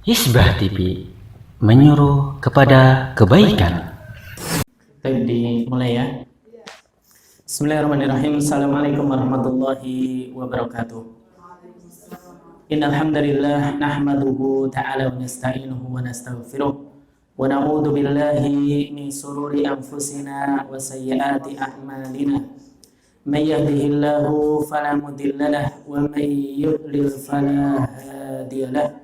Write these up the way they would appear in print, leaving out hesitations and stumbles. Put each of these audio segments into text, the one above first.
Hisbah TV menyuruh kepada kebaikan. Baik, dimulai ya. Bismillahirrahmanirrahim. Assalamualaikum warahmatullahi wabarakatuh. Innal hamdalillah nahmaduhu ta'ala wa nasta'inuhu wa nastaghfiruh wa na'udzu billahi min shururi anfusina wa sayyiati a'malina. May yahdihillahu fala mudilla lahu wa may yudlil fala hadiya lahu.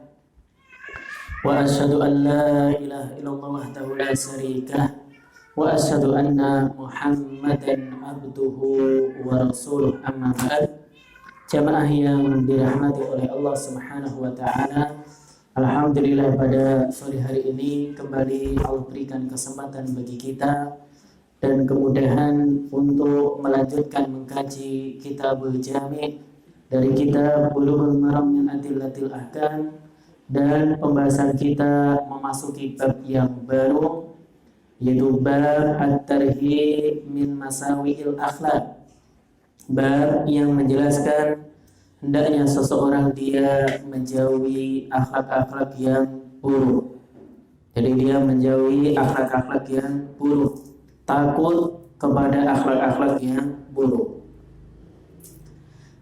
Wa asyhadu an la ilaha illallah wahdahu la syarika lah wa asyhadu anna Muhammadan abduhu wa rasuluh. Amma ba'd. Jamaah yang dirahmati oleh Allah Subhanahu wa taala, alhamdulillah pada sore hari ini kembali Allah berikan kesempatan bagi kita dan kemudahan untuk melanjutkan mengkaji Kitabul Jami' dari kitab Bulughul Maram min Adillatil Ahkam, dan pembahasan kita memasuki bab yang baru, yaitu bab at-tarhib min masawi'il akhlaq, bab yang menjelaskan hendaknya seseorang dia menjauhi akhlak-akhlak yang buruk. Jadi dia menjauhi akhlak-akhlak yang buruk, takut kepada akhlak-akhlak yang buruk.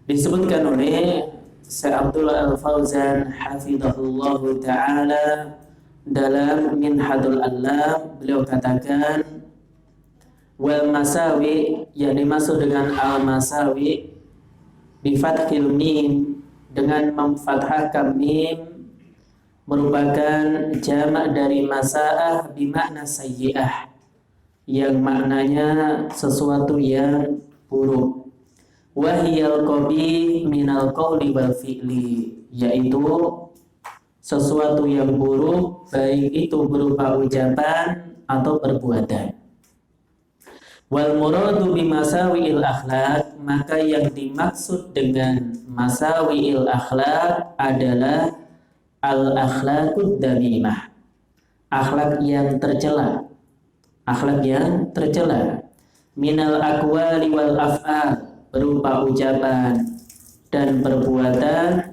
Disebutkan oleh Syekh Abdullah Al-Fauzan hafizahullah ta'ala dalam Minhajul Alam, beliau katakan wal masawi, yang dimaksud dengan al-masawi bifathil mim, dengan memfathahkan mim, merupakan jamak dari masaah bimakna sayyi'ah, yang maknanya sesuatu yang buruk. Wahiyal qabih minal qawli wal fi'li, yaitu sesuatu yang buruk baik itu berupa ucapan atau perbuatan. Wal muradu bimasawi'il akhlaq, maka yang dimaksud dengan masawi'il akhlaq adalah al-akhlaqud damimah, akhlak yang tercela, akhlak yang tercela, minal aqwali wal af'al, berupa ucapan dan perbuatan,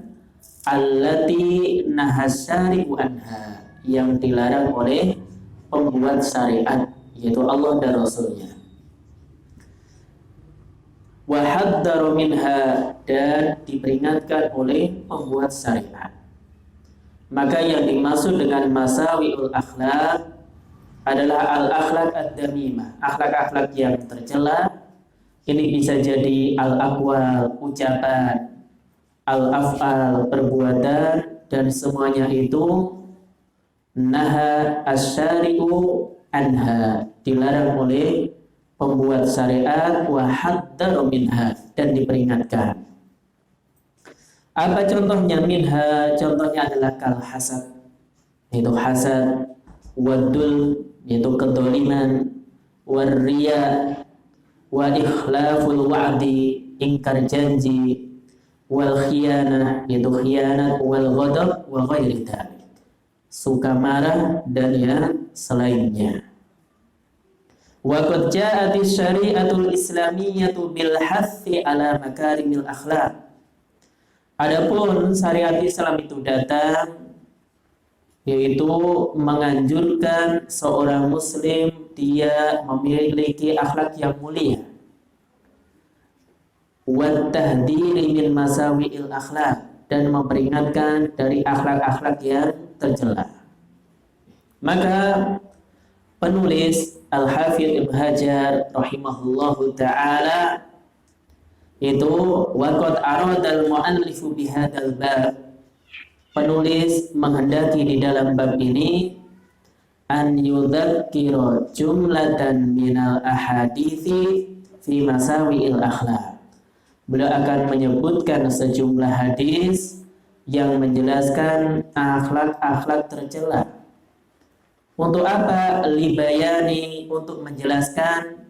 allati nahasyari'u anha, yang dilarang oleh pembuat syariat, yaitu Allah dan Rasulnya. Wa haddaru minha, dan diperingatkan oleh pembuat syariat. Maka yang dimaksud dengan masawi'ul akhlak adalah al-akhlak ad-damimah, akhlak-akhlak yang tercela. Ini bisa jadi al-aqwal, ucapan, al-af'al, perbuatan, dan semuanya itu naha asyari'u anha, dilarang oleh pembuat syariat, wa haddaru minha, dan diperingatkan. Apa contohnya? Minha, contohnya adalah kal hasad, yaitu hasad, wadul, yaitu kedoliman, warriya, wa ikhlaful wa'di, ingkar janji, wal khiyanah, yaitu khianat, wal ghadab, wa ghairi dzalik, suka marah dan yang selainnya. Wa qad ja'at syari'atul islamiyyatu bil hathi ala makarimil akhlaq. Adapun syariat Islam itu datang yaitu menganjurkan seorang muslim dia memiliki akhlak yang mulia, wa tahdhiri min masawi'il akhlaq, dan memperingatkan dari akhlak-akhlak yang tercela. Maka penulis Al-Hafidz Ibnu Hajar rahimahullahu taala itu waqad aradal mu'allifu bihadzal bab, penulis menghendaki di dalam bab ini an yudzakkira jumlatan minal ahadithi fi masawi'il akhlaq. Beliau akan menyebutkan sejumlah hadis yang menjelaskan akhlak-akhlak tercela. Untuk apa? Libayani, untuk menjelaskan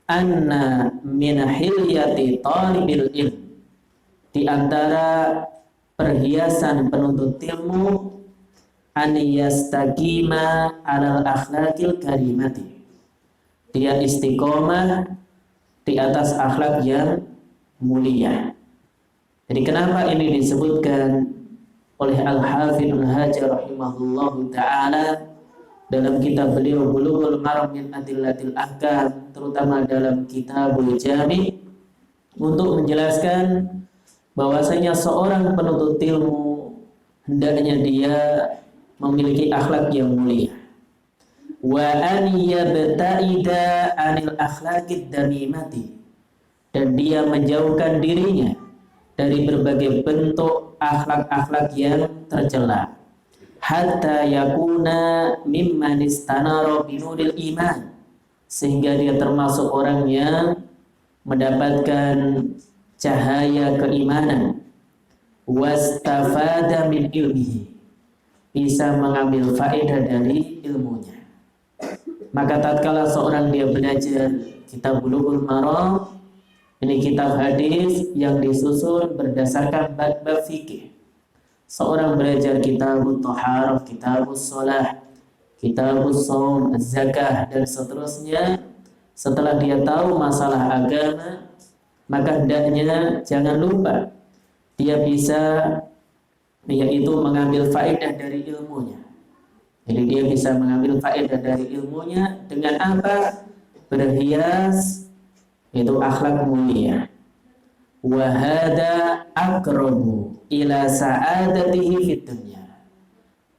anna min hilyati talibil ilm, di antara perhiasan penuntut ilmu, an yastaqima alal akhlaqil karimati, dia istiqomah di atas akhlak yang mulia. Jadi kenapa ini disebutkan oleh Al-Hafidz Ibnu Hajar rahimahullahu taala dalam kitab beliau Bulughul Maram min Adillatil Ahkam, terutama dalam Kitabul Jami', untuk menjelaskan bahwasanya seorang penuntut ilmu hendaknya dia memiliki akhlak yang mulia. Wa an yabta'ida 'anil akhlaqid damimati, dan dia menjauhkan dirinya dari berbagai bentuk akhlak-akhlak yang tercela, hatta yakuna mimman istanara binuril iman, sehingga dia termasuk orang yang mendapatkan cahaya keimanan, wastafada min ilmihi, bisa mengambil faedah dari ilmunya. Maka tatkala seorang dia belajar kitab Bulughul Maram, ini kitab hadis yang disusun berdasarkan bab-bab fikih. Seorang belajar kitabut thaharah, kitabus shalah, kitabus shaum, az-zakah, dan seterusnya. Setelah dia tahu masalah agama, maka hendaknya jangan lupa dia bisa yaitu mengambil faedah dari ilmunya. Jadi dia bisa mengambil faedah dari ilmunya dengan apa? Berhias itu akhlak mulia. Wa hada aqrabu ila sa'adatihi fid dunya.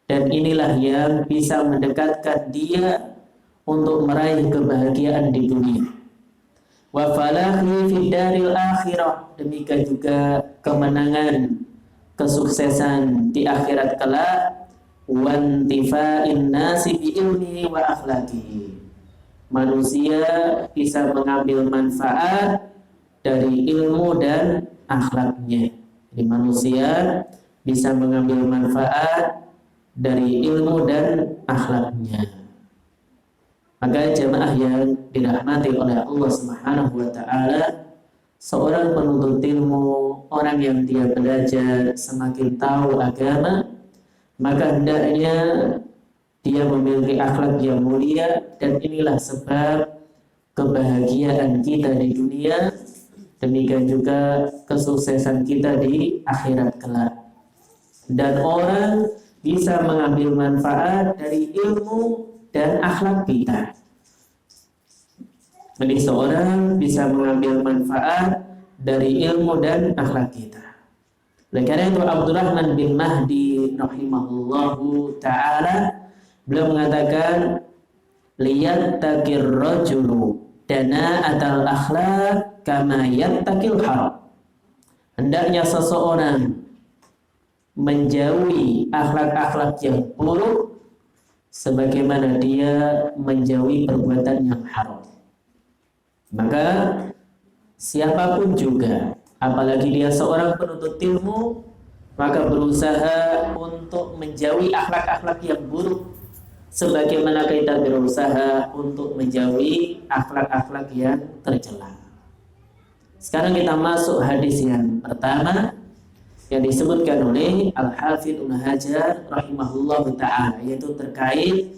Dan inilah yang bisa mendekatkan dia untuk meraih kebahagiaan di dunia. Wa falahi fid daril akhirah, demikian juga kemenangan, kesuksesan di akhirat kelak. Wantifa'in nasi bi ilmihi wa akhlaqihi, manusia bisa mengambil manfaat dari ilmu dan akhlaknya. Jadi manusia bisa mengambil manfaat dari ilmu dan akhlaknya. Maka jemaah yang dirahmati oleh Allah Subhanahu wa taala, seorang penuntut ilmu, orang yang dia belajar semakin tahu agama, maka hendaknya dia memiliki akhlak yang mulia, dan inilah sebab kebahagiaan kita di dunia, demikian juga kesuksesan kita di akhirat kelak. Dan orang bisa mengambil manfaat dari ilmu dan akhlak kita. Jadi seorang bisa mengambil manfaat dari ilmu dan akhlak kita. Oleh karena itu Abdurrahman bin Mahdi rahimahullahu ta'ala, beliau mengatakan, liyattaqir rajulu dana'atal akhlaq kama yattaqil haram. Hendaknya seseorang menjauhi akhlak-akhlak yang buruk sebagaimana dia menjauhi perbuatan yang haram. Maka siapapun juga, apalagi dia seorang penuntut ilmu, maka berusaha untuk menjauhi akhlak-akhlak yang buruk sebagaimana kita berusaha untuk menjauhi akhlak-akhlak yang tercela. Sekarang kita masuk hadis yang pertama yang disebutkan oleh Al-Hafidz Ibnu Hajar rahimahullahu ta'ala, yaitu terkait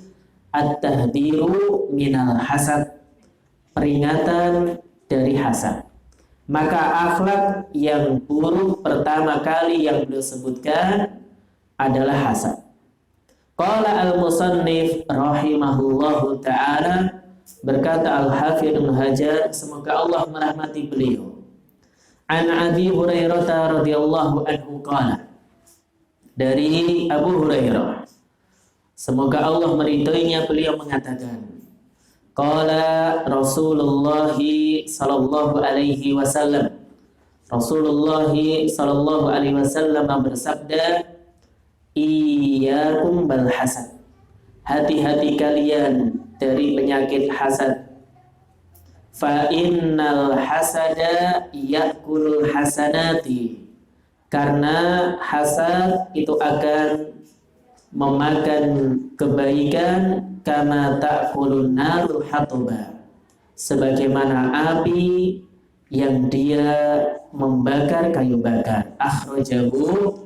at-tahdhiru minal hasad, peringatan dari hasad. Maka akhlak yang buruk pertama kali yang beliau sebutkan adalah hasad. Qala al-musannif rahimahullahu ta'ala, berkata Al-Hafidz Ibnu Hajar, semoga Allah merahmati beliau, an Abi Hurairah radhiyallahu anhu qala, dari Abu Hurairah, semoga Allah meridhoinya, beliau mengatakan, qala Rasulullah sallallahu alaihi wasallam, Rasulullah sallallahu alaihi wasallam bersabda, iyyakum bal hasad, hati-hati kalian dari penyakit hasad. Fa innal hasada yakulul hasanati, karena hasad itu akan memakan kebaikan, kama ta'kulun narul hatoba, sebagaimana api yang dia membakar kayu bakar. Akhrajahu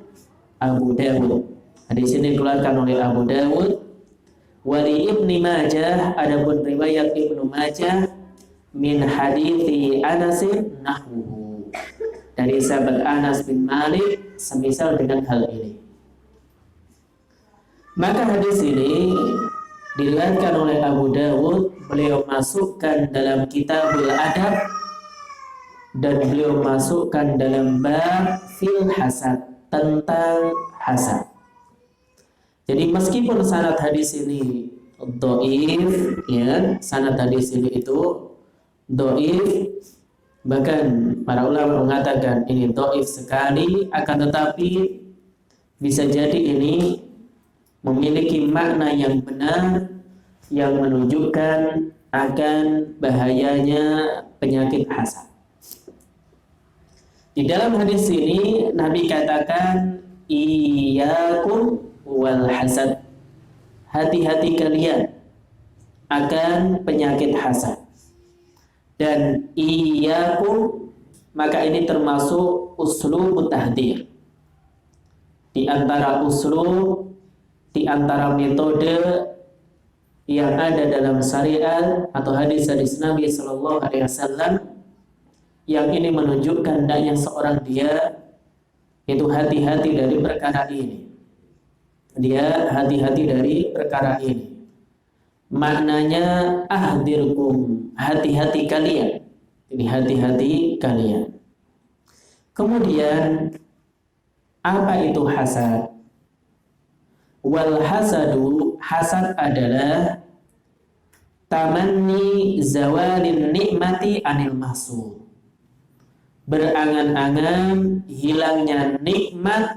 Abu Dawud. Hadis ini dikeluarkan oleh Abu Dawud. Wali Ibnu Majah, adapun riwayat Ibnu Majah, min hadithi Anas nahwuhu, dari sahabat Anas bin Malik semisal dengan hal ini. Maka hadis ini diriwayatkan oleh Abu Dawud, beliau masukkan dalam Kitabul Adab dan beliau masukkan dalam bab fil hasad, tentang hasad. Jadi meskipun sanad hadis ini dhaif, ya, sanad hadis ini itu dhaif, bahkan para ulama mengatakan ini dhaif sekali, akan tetapi bisa jadi ini memiliki makna yang benar yang menunjukkan akan bahayanya penyakit hasad. Di dalam hadis ini Nabi katakan iyyakum wal hasad, hati-hati kalian akan penyakit hasad. Dan iyyakum, maka ini termasuk uslub tahdzir. Di antara uslub, di antara metode yang ada dalam syariat atau hadis-hadis Nabi Sallallahu Alaihi Wasallam, yang ini menunjukkan hendaknya seorang dia itu hati-hati dari perkara ini. Dia hati-hati dari perkara ini. Maknanya ahdirkum, hati-hati kalian. Ini hati-hati kalian. Kemudian apa itu hasad? Wal hasadu, hasad adalah tamanni zawalin nikmati anil mahsud, berangan-angan hilangnya nikmat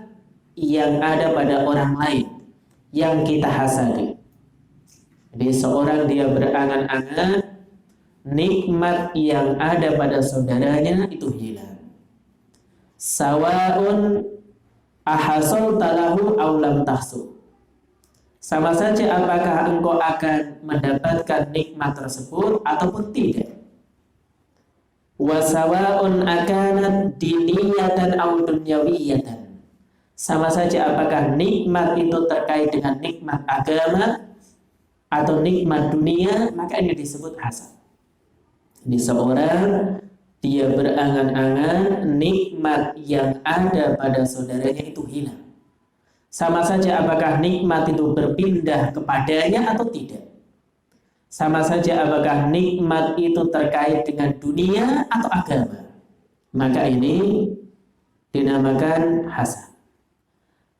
yang ada pada orang lain yang kita hasadi. Jadi seorang dia berangan-angan nikmat yang ada pada saudaranya itu hilang. Sawaun ahasalta lahu aw lam tahsul, sama saja apakah engkau akan mendapatkan nikmat tersebut ataupun tidak. Wasawaun akanat diniyatan aw dunyawiyatan, sama saja apakah nikmat itu terkait dengan nikmat agama atau nikmat dunia, maka ini disebut hasad. Ini seorang dia berangan-angan nikmat yang ada pada saudaranya itu hilang. Sama saja apakah nikmat itu berpindah kepadanya atau tidak. Sama saja apakah nikmat itu terkait dengan dunia atau agama. Maka ini dinamakan hasad.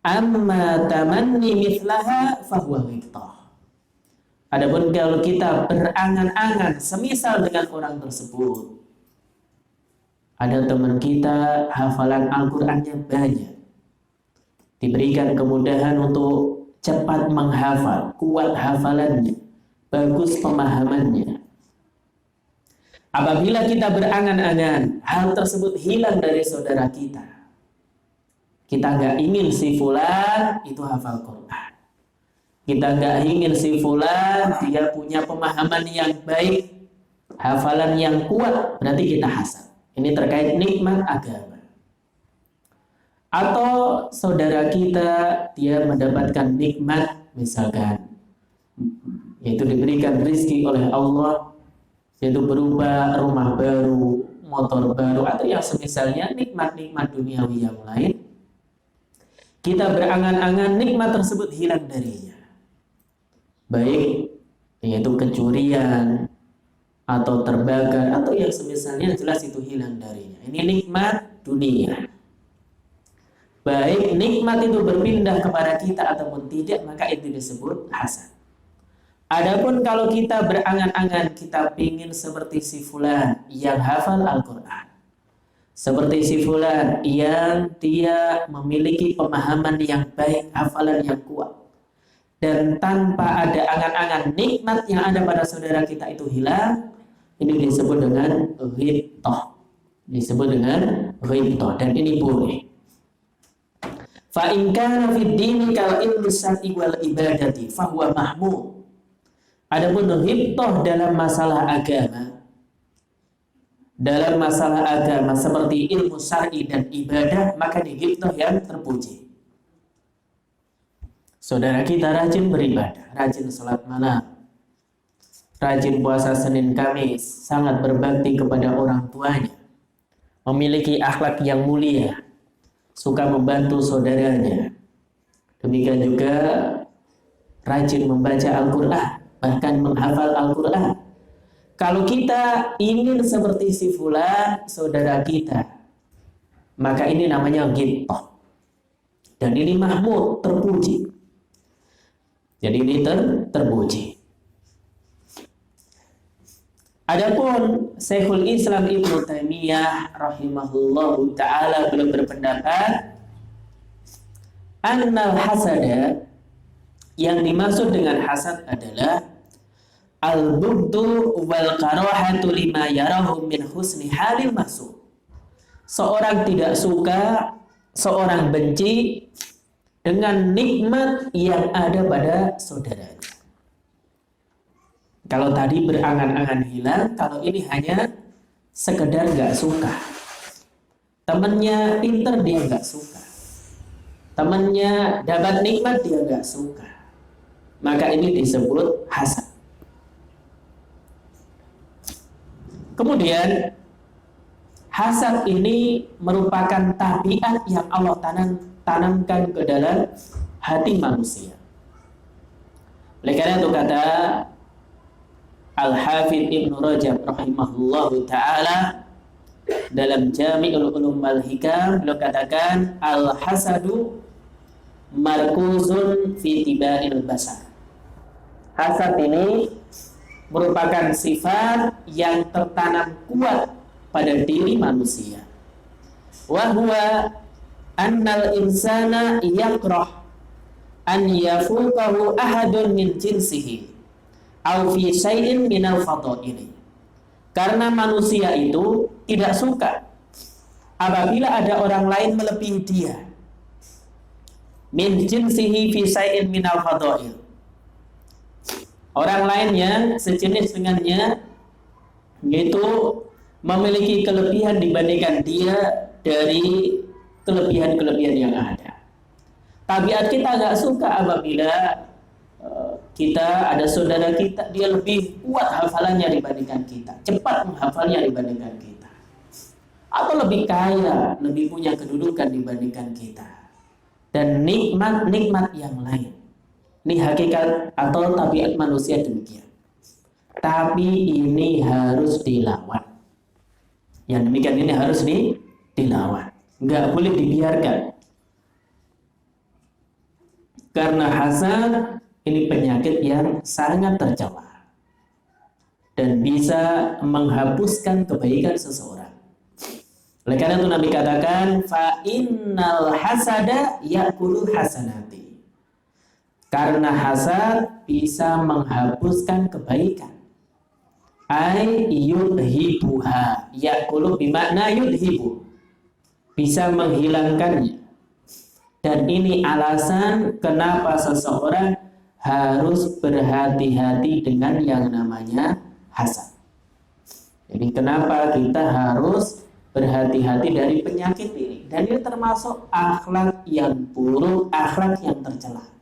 Amma tamanni mithlaha fahuwa ghibtah. Adapun kalau kita berangan-angan semisal dengan orang tersebut, ada teman kita hafalan Al-Qur'annya banyak, diberikan kemudahan untuk cepat menghafal, kuat hafalannya, bagus pemahamannya. Apabila kita berangan-angan hal tersebut hilang dari saudara kita, kita nggak ingin si fulan itu hafal Quran, kita nggak ingin si fulan dia punya pemahaman yang baik, hafalan yang kuat, berarti kita hasad. Ini terkait nikmat agama. Atau saudara kita dia mendapatkan nikmat, misalkan yaitu diberikan rezeki oleh Allah, yaitu berupa rumah baru, motor baru, atau yang semisalnya nikmat-nikmat duniawi yang lain. Kita berangan-angan nikmat tersebut hilang darinya, baik yaitu kecurian atau terbakar atau yang semisalnya, jelas itu hilang darinya. Ini nikmat dunia. Baik nikmat itu berpindah kepada kita ataupun tidak, maka itu disebut hasad. Adapun kalau kita berangan-angan kita ingin seperti si fulan yang hafal Al-Quran, seperti si fulan yang dia memiliki pemahaman yang baik, hafalan yang kuat, dan tanpa ada angan-angan nikmat yang ada pada saudara kita itu hilang, ini disebut dengan ghibtah. Disebut dengan ghibtah, dan ini boleh. Fa in kana fid dini kal ilsati wal ibadati fa huwa mahmud. Adapun ghibtah dalam masalah agama, dalam masalah agama seperti ilmu syar'i dan ibadah, maka di ghibtah yang terpuji. Saudara kita rajin beribadah, rajin salat malam, rajin puasa Senin Kamis, sangat berbakti kepada orang tuanya, memiliki akhlak yang mulia, suka membantu saudaranya. Demikian juga rajin membaca Al-Quran, bahkan menghafal Al-Quran. Kalau kita ingin seperti si fulan, saudara kita, maka ini namanya ghibtah. Dan ini mahmud, terpuji. Jadi ini terpuji. Adapun Syekhul Islam Ibnu Taimiyah rahimahullahu taala belum berpendapat annal hasada, yang dimaksud dengan hasad adalah al-bughdu wal karahatu lima yarahu min husni halil mahsud. Seorang tidak suka, seorang benci dengan nikmat yang ada pada saudaranya. Kalau tadi berangan-angan hilang, kalau ini hanya sekedar gak suka. Temannya pinter, dia gak suka. Temannya dapat nikmat, dia gak suka. Maka ini disebut hasad. Kemudian hasad ini merupakan tabiat yang Allah tanamkan ke dalam hati manusia. Oleh karena itu kata Al-Hafidh Ibnu Rajab rahimahullahu ta'ala dalam Jami'ul Ulum wal Hikam, beliau katakan al-hasadu markuzun fi tiba'il basar. Hasad ini merupakan sifat yang tertanam kuat pada diri manusia. Wa huwa annal insana yakrah an yafuqahu ahadun min jinsihi aw fi syai'in minal fadaili. Karena manusia itu tidak suka apabila ada orang lain melebihi dia. Min jinsihi fi syai'in minal fadail. Orang lain yang sejenis dengannya yaitu memiliki kelebihan dibandingkan dia dari kelebihan-kelebihan yang ada. Tabiat kita nggak suka apabila kita ada saudara kita, dia lebih kuat hafalannya dibandingkan kita, cepat menghafalnya dibandingkan kita, atau lebih kaya, lebih punya kedudukan dibandingkan kita, dan nikmat-nikmat yang lain. Ini hakikat atau tabiat manusia demikian. Tapi ini harus dilawan. Yang demikian ini harus dilawan. Nggak boleh dibiarkan. Karena hasad ini penyakit yang sangat tercela dan bisa menghapuskan kebaikan seseorang. Oleh karena itu Nabi katakan, fa innal hasada ya'kulu hasanati. Karena hasad bisa menghapuskan kebaikan. Ay yudhibuha, ya'kulu bimakna yudhibu, bisa menghilangkannya. Dan ini alasan kenapa seseorang harus berhati-hati dengan yang namanya hasad. Jadi kenapa kita harus berhati-hati dari penyakit ini? Dan ini termasuk akhlak yang buruk, akhlak yang tercela.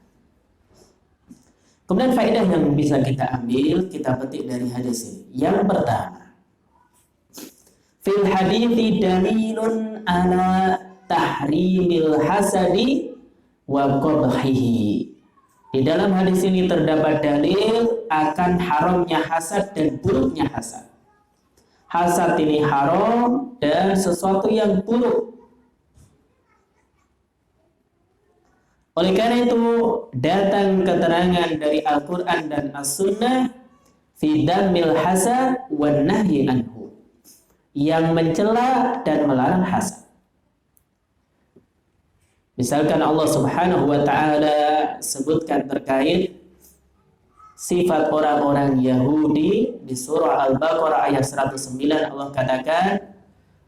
Kemudian faedah yang bisa kita ambil, kita petik dari hadis ini. Yang pertama, fil hadithi dalilun ala tahrimil hasadi wa qadhihi. Di dalam hadis ini terdapat dalil akan haramnya hasad dan buruknya hasad. Hasad ini haram dan sesuatu yang buruk. Oleh karena itu datang keterangan dari Al-Quran dan As-Sunnah fi dhammil hasad wan nahyi anhu, yang mencela dan melarang hasad. Misalkan Allah Subhanahu wa ta'ala sebutkan terkait sifat orang-orang Yahudi di surah Al-Baqarah ayat 109, Allah katakan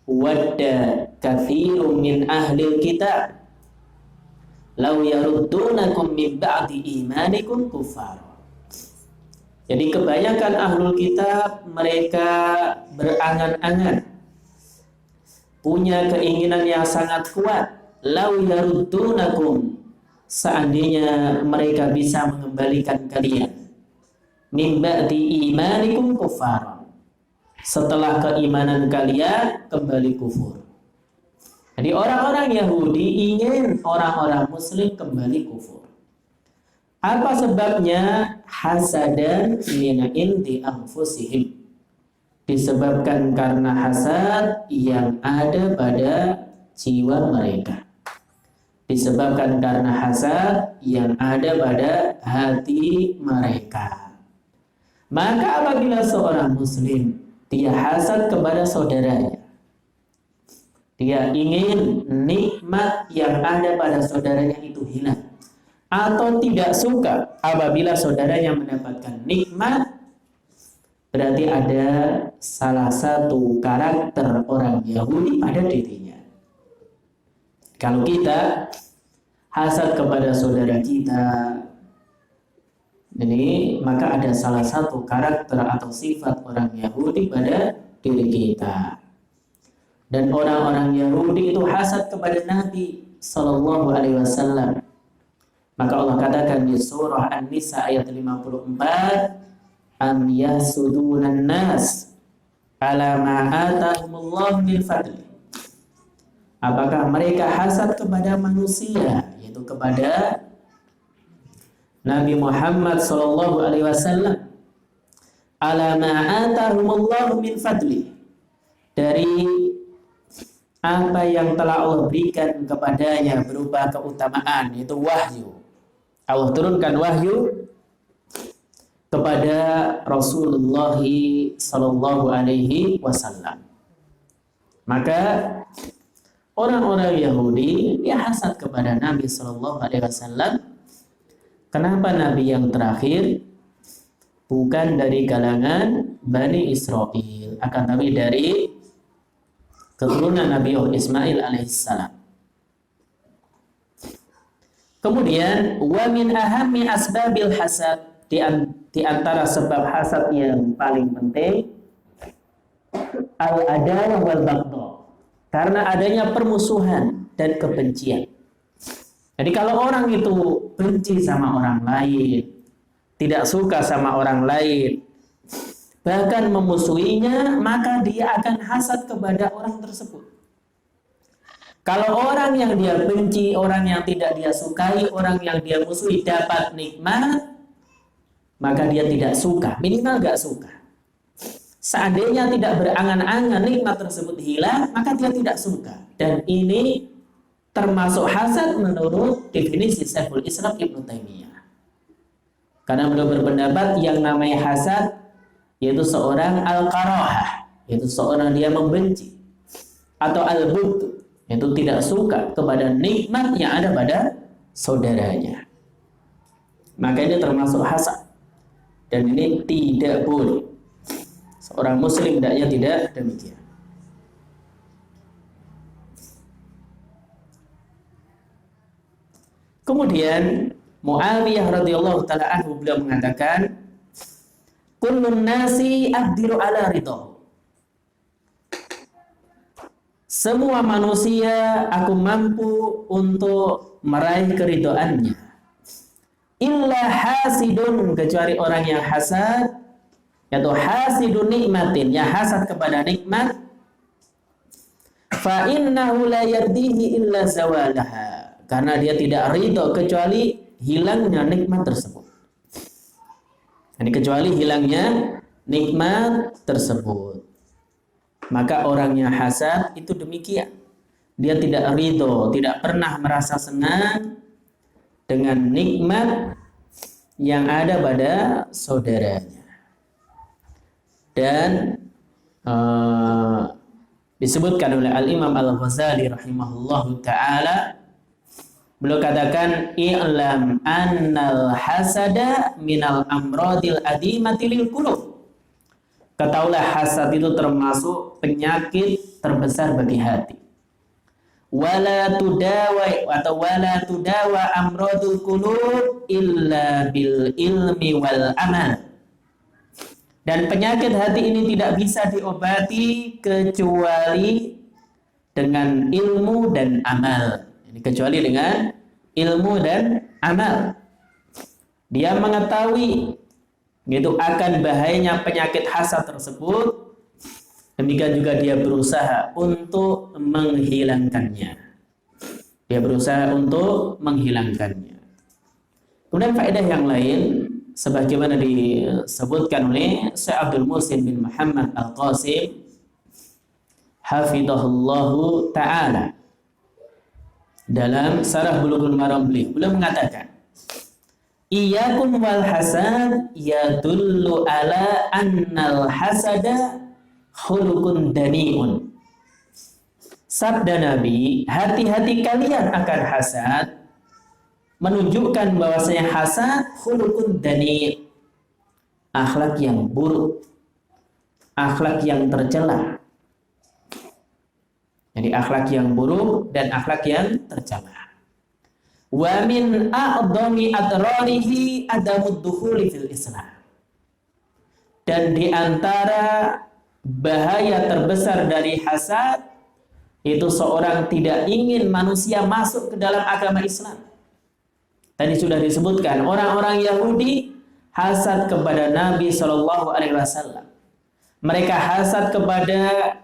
wadda katsirun min ahlil kitab law yaruddunakum min ba'di imanikum kufar. Jadi kebanyakan ahlul kitab mereka berangan-angan, punya keinginan yang sangat kuat, law yaruddunakum, seandainya mereka bisa mengembalikan kalian, min ba'di imanikum kufar, setelah keimanan kalian kembali kufur. Jadi orang-orang Yahudi ingin orang-orang Muslim kembali kufur. Apa sebabnya? Hasadan min indi anfusihim. Disebabkan karena hasad yang ada pada jiwa mereka. Disebabkan karena hasad yang ada pada hati mereka. Maka apabila seorang muslim dia hasad kepada saudaranya, dia ingin nikmat yang ada pada saudaranya itu hilang, atau tidak suka apabila saudaranya mendapatkan nikmat, berarti ada salah satu karakter orang Yahudi pada dirinya. Kalau kita hasad kepada saudara kita, ini maka ada salah satu karakter atau sifat orang Yahudi pada diri kita. Dan orang-orang Yahudi itu hasad kepada Nabi Sallallahu Alaihi Wasallam. Maka Allah katakan di surah An-Nisa ayat 54, am yasudunan nas ala ma atahumullah min fadli. Apakah mereka hasad kepada manusia, yaitu kepada Nabi Muhammad sallallahu alaihi wasallam, ala ma atahumullah min fadli, dari apa yang telah Allah berikan kepadanya berupa keutamaan, yaitu wahyu. Allah turunkan wahyu kepada Rasulullah sallallahu alaihi wasallam. Maka orang-orang Yahudi dia hasad kepada Nabi sallallahu alaihi wasallam. Kenapa Nabi yang terakhir bukan dari kalangan Bani Israel, akan tapi dari keturunan Nabi Ismail alaihissalam. Kemudian wa min ahammi asbabil hasad, di antara sebab hasad yang paling penting al-adawah wal baghdha, karena adanya permusuhan dan kebencian. Jadi kalau orang itu benci sama orang lain, tidak suka sama orang lain, bahkan memusuhinya, maka dia akan hasad kepada orang tersebut. Kalau orang yang dia benci, orang yang tidak dia sukai, orang yang dia musuhi dapat nikmat, maka dia tidak suka, minimal gak suka. Seandainya tidak berangan-angan nikmat tersebut hilang, maka dia tidak suka. Dan ini termasuk hasad menurut definisi Syekhul Islam Ibnu Taimiyah. Karena beliau berpendapat yang namanya hasad yaitu seorang al-karahah, yaitu seorang dia membenci, atau al-bughd, yaitu tidak suka kepada nikmat yang ada pada saudaranya. Maka ini termasuk hasad. Dan ini tidak boleh. Seorang muslim hendaknya tidak demikian. Kemudian Muawiyah radhiyallahu taala anhu beliau mengatakan, kullun nasi aqdiru ala ridho. Semua manusia aku mampu untuk meraih keridhoannya. Illa hasidun, kecuali orang yang hasad, yaitu hasidun nikmatin, yang hasad kepada nikmat. Fa innahu la yardihi illa zawalaha, karena dia tidak ridho kecuali hilangnya nikmat tersebut. Jadi kecuali hilangnya nikmat tersebut. Maka orang yang hasad itu demikian. Dia tidak ridho, tidak pernah merasa senang dengan nikmat yang ada pada saudaranya. Dan disebutkan oleh Al-Imam Al-Ghazali rahimahullahu ta'ala, beliau katakan, i'lam annal hasada minal amradil adimati lil qulub. Ketahuilah hasad itu termasuk penyakit terbesar bagi hati. Wala tudawa amradul qulub illa bil ilmi wal amal. Dan penyakit hati ini tidak bisa diobati kecuali dengan ilmu dan amal. Ini kecuali dengan ilmu dan amal. Dia mengetahui itu akan bahayanya penyakit hasad tersebut. Demikian juga dia berusaha untuk menghilangkannya. Dia berusaha untuk menghilangkannya. Kemudian faedah yang lain sebagaimana disebutkan oleh Syekh Abdul Muhsin bin Muhammad Al-Qasim hafidhahullahu ta'ala dalam Syarah Bulughul Maram beliau mengatakan, iyyakum wal hasad yadullu ala annal hasada khuluqun dani'un. Sabda Nabi, hati-hati kalian akan hasad, menunjukkan bahwasanya hasad khuluqun dani', akhlak yang buruk, akhlak yang tercela. Jadi akhlak yang buruk dan akhlak yang tercela. Wa min a'dhami adrarihi adamud dukhuli fil Islam. Dan di antara bahaya terbesar dari hasad itu seorang tidak ingin manusia masuk ke dalam agama Islam. Tadi sudah disebutkan orang-orang Yahudi hasad kepada Nabi SAW. Mereka hasad kepada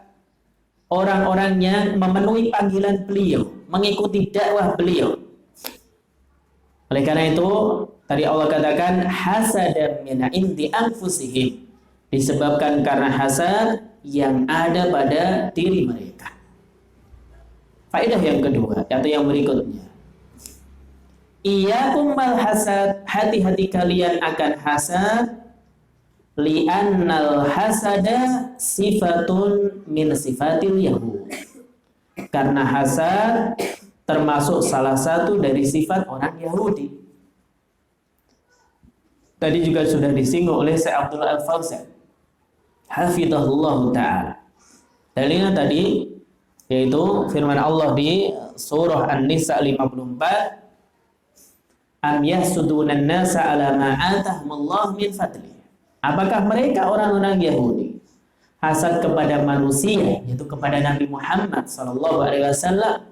orang-orang yang memenuhi panggilan beliau, mengikuti dakwah beliau. Oleh karena itu, tadi Allah katakan hasadan min indi anfusihim, disebabkan karena hasad yang ada pada diri mereka. Faedah yang kedua atau yang berikutnya, iyyakum wal hasad, hati-hati kalian akan hasad, li'annal hasada sifatun min sifatil yahud. Karena hasad termasuk salah satu dari sifat orang Yahudi. Tadi juga sudah disinggung oleh Syekh Abdullah Al-Fauzan hafidhahullah ta'ala. Dalilnya tadi yaitu firman Allah di surah An-Nisa 54, am yahsudunan nasa ala ma atahumullah min fadli. Apakah mereka orang-orang Yahudi hasad kepada manusia, yaitu kepada Nabi Muhammad SAW,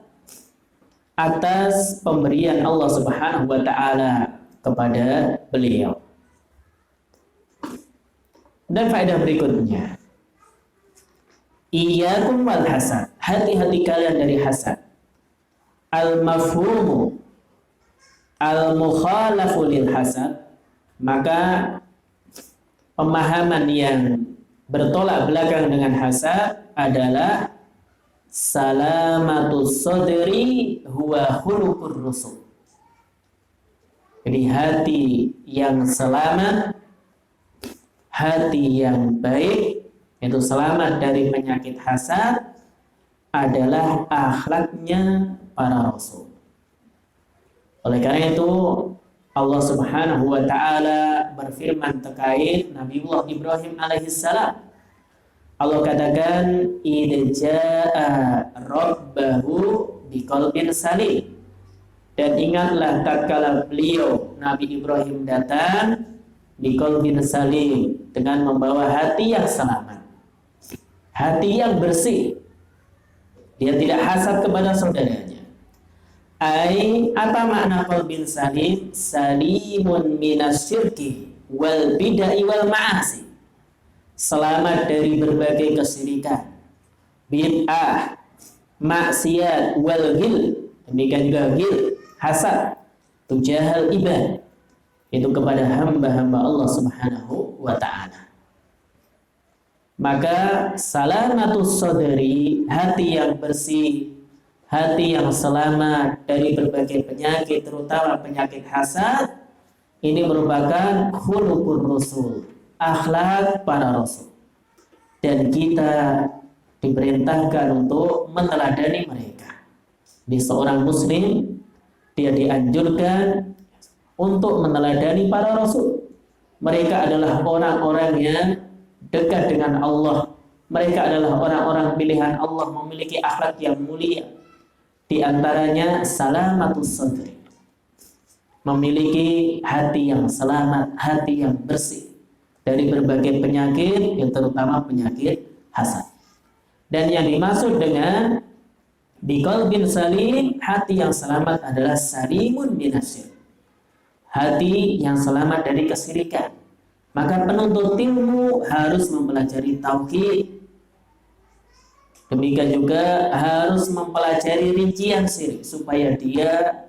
atas pemberian Allah Subhanahu wa Ta'ala kepada beliau? Dan faedah berikutnya, iyyakum wal hasad, hati-hati kalian dari hasad. Al-mafhumu al-mukhalafu lil hasad, maka pemahaman yang bertolak belakang dengan hasad adalah salamatus sadri huwa khuluqur rusul. Jadi hati yang selamat, hati yang baik, itu selamat dari penyakit hasad, adalah akhlaknya para rasul. Oleh karena itu Allah Subhanahu wa Ta'ala berfirman terkait Nabiullah Ibrahim alaihissalam. Allah katakan, idza jaa rabbahu biqalbin salim. Dan ingatlah tatkala beliau Nabi Ibrahim datang biqalbin salim, dengan membawa hati yang selamat, hati yang bersih. Dia tidak hasad kepada saudaranya. Apa makna qalbin salim? Salimun minasyirki wal bid'ah wal ma'asi. Selamat dari berbagai kesyirikan, bid'ah, maksiat, wal ghil. Demikian juga ghil, hasad, tujahal ibad, itu kepada hamba-hamba Allah Subhanahu wa Ta'ala. Maka salamatus sadri, hati yang bersih, hati yang selamat dari berbagai penyakit, terutama penyakit hasad, ini merupakan khuluqur rasul, akhlak para rasul. Dan kita diperintahkan untuk meneladani mereka. Di seorang muslim, dia dianjurkan untuk meneladani para rasul. Mereka adalah orang-orang yang dekat dengan Allah. Mereka adalah orang-orang pilihan Allah, memiliki akhlak yang mulia. Di antaranya salamatus sadri, memiliki hati yang selamat, hati yang bersih dari berbagai penyakit, yang terutama penyakit hasad. Dan yang dimaksud dengan biqalbin salim, hati yang selamat adalah salimun minasyirk, hati yang selamat dari kesyirikan. Maka penuntut ilmu harus mempelajari tauhid. Demikian juga harus mempelajari rincian syirik supaya dia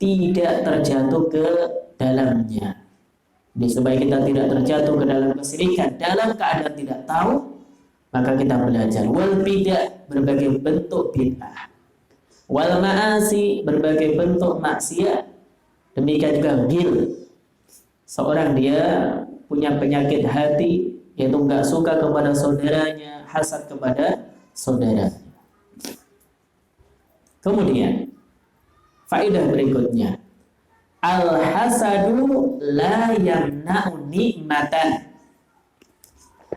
tidak terjatuh ke dalamnya. Jadi supaya kita tidak terjatuh ke dalam kesyirikan dalam keadaan tidak tahu, maka kita belajar. Wal bid'ah, berbagai bentuk bid'ah. Wal ma'asi, berbagai bentuk maksiat. Demikian juga ghil. Seorang dia punya penyakit hati, yaitu nggak suka kepada saudaranya, hasad kepada saudaranya. Kemudian faedah berikutnya, al-hasadu la yamna'u nikmatan.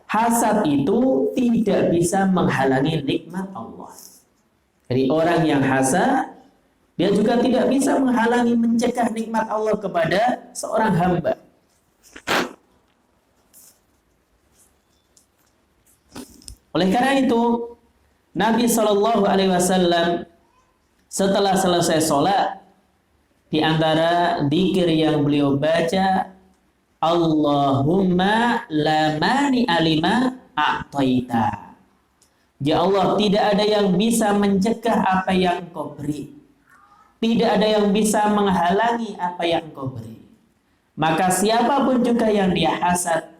Hasad itu tidak bisa menghalangi nikmat Allah. Jadi orang yang hasad, dia juga tidak bisa menghalangi, mencegah nikmat Allah kepada seorang hamba. Oleh karena itu, Nabi SAW setelah selesai sholat, di antara dzikir yang beliau baca, Allahumma la mani alima a'taita. Ya Allah, tidak ada yang bisa mencegah apa yang Engkau beri. Tidak ada yang bisa menghalangi apa yang Engkau beri. Maka siapapun juga yang dia hasad,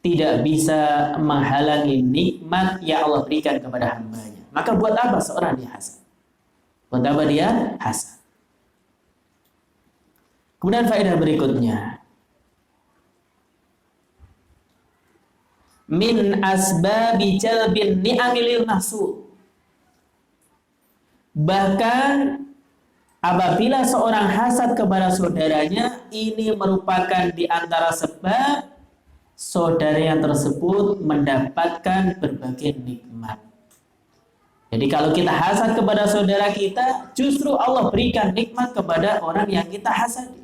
tidak bisa menghalangi nikmat yang Allah berikan kepada hambanya. Maka buat apa seorang dia hasad? Buat apa dia hasad? Kemudian faedah berikutnya, min asbabi jalbin ni'amil mahsud. Bahkan apabila seorang hasad kepada saudaranya, ini merupakan di antara sebab saudara yang tersebut mendapatkan berbagai nikmat. Jadi kalau kita hasad kepada saudara kita, justru Allah berikan nikmat kepada orang yang kita hasadi.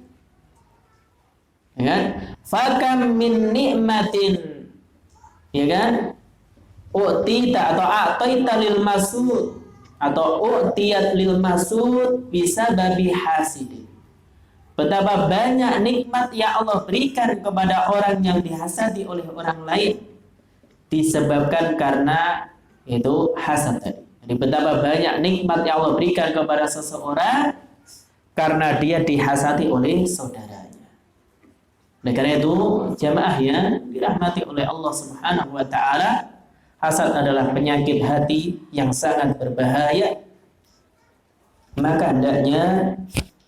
Ya kan? Fakam min nikmatin, ya kan? U'tita atau a'taita lil masud atau u'tiyat lil masud bisa babi hasidin. Betapa banyak nikmat yang Allah berikan kepada orang yang dihasadi oleh orang lain disebabkan karena itu hasad tadi. Jadi betapa banyak nikmat yang Allah berikan kepada seseorang karena dia dihasadi oleh saudaranya. Oleh karena itu, jamaah yang dirahmati oleh Allah Subhanahu wa taala, hasad adalah penyakit hati yang sangat berbahaya. Maka hendaknya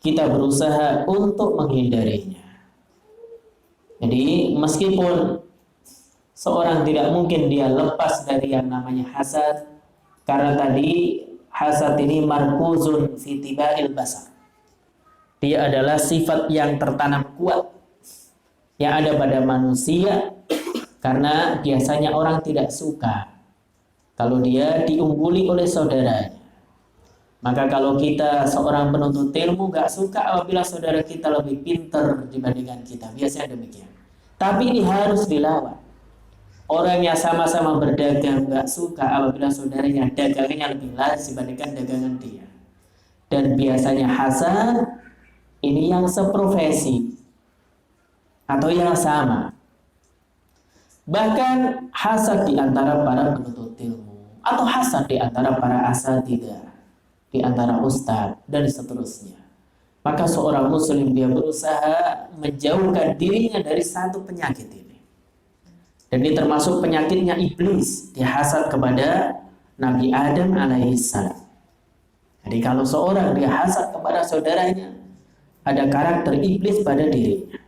kita berusaha untuk menghindarinya. Jadi meskipun seorang tidak mungkin dia lepas dari yang namanya hasad, karena tadi hasad ini markuzun fi tibail basar. Dia adalah sifat yang tertanam kuat yang ada pada manusia, karena biasanya orang tidak suka kalau dia diungguli oleh saudaranya. Maka kalau kita seorang penuntut ilmu gak suka apabila saudara kita lebih pintar dibandingkan kita, biasanya demikian. Tapi ini harus dilawan. Orang yang sama-sama berdagang gak suka apabila saudaranya dagangannya lebih laris dibandingkan dagangan dia. Dan biasanya hasad ini yang seprofesi atau yang sama. Bahkan hasad di antara para penuntut ilmu, atau hasad di antara para asatidzah, di antara ustadz dan seterusnya. Maka seorang muslim dia berusaha menjauhkan dirinya dari satu penyakit ini. Dan ini termasuk penyakitnya iblis, dia hasad kepada Nabi Adam alaihissalam. Jadi kalau seorang dia hasad kepada saudaranya, ada karakter iblis pada dirinya.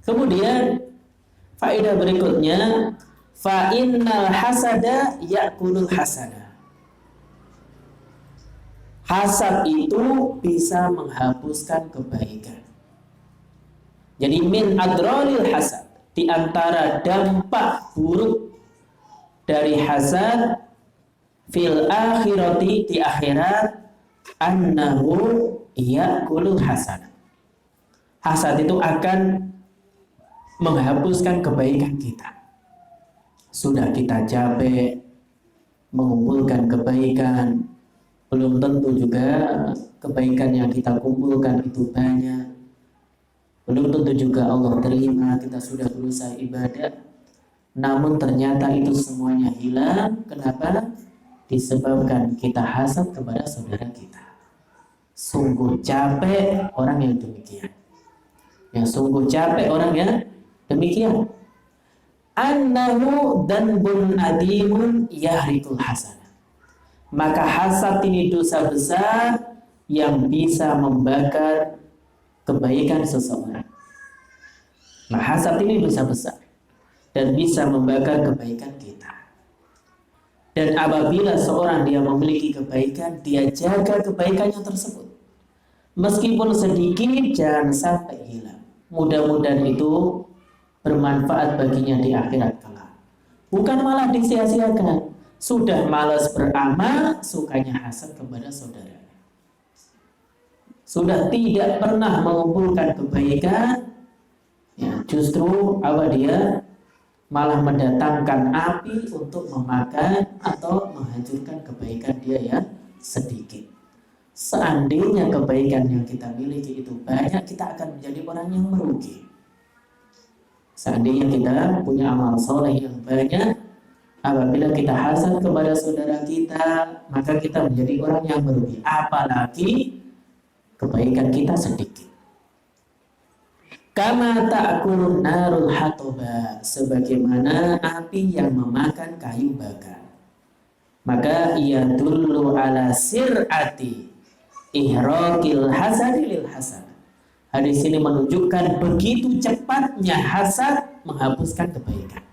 Kemudian faedah berikutnya, fa innal hasada ya'kulul hasada. Hasad itu bisa menghapuskan kebaikan. Jadi min adrolil hasad, di antara dampak buruk dari hasad fil akhirati, di akhirat, annahu ya'kulul hasad. Hasad itu akan menghapuskan kebaikan kita. Sudah kita capek mengumpulkan kebaikan, belum tentu juga kebaikan yang kita kumpulkan itu banyak. Belum tentu juga Allah terima, kita sudah berusaha ibadah, namun ternyata itu semuanya hilang. Kenapa? Disebabkan kita hasad kepada saudara kita. Sungguh capek orang yang demikian. Yang sungguh capek orang yang demikian. Annahu danbun adimun yahrikul hasanah. Maka hasad ini dosa besar yang bisa membakar kebaikan seseorang. Nah, hasad ini dosa besar dan bisa membakar kebaikan kita. Dan apabila seorang dia memiliki kebaikan, dia jaga kebaikannya tersebut. Meskipun sedikit, jangan sampai hilang. Mudah-mudahan itu bermanfaat baginya di akhirat kelak. Bukan malah disia-siakan. Sudah malas beramal, sukanya hasad kepada saudara. Sudah tidak pernah mengumpulkan kebaikan, ya, justru apa dia malah mendatangkan api untuk memakan atau menghancurkan kebaikan dia yang sedikit. Seandainya kebaikan yang kita miliki itu banyak, kita akan menjadi orang yang merugi. Seandainya kita punya amal soleh yang banyak, apabila kita hasad kepada saudara kita, maka kita menjadi orang yang merugi. Apalagi kebaikan kita sedikit. Kama ta'kulun narul hatoba, sebagaimana api yang memakan kayu bakar. Maka ia dulu ala sir'ati ihraqil hasadi lil hasad. Hadis ini menunjukkan begitu cepatnya hasad menghapuskan kebaikan.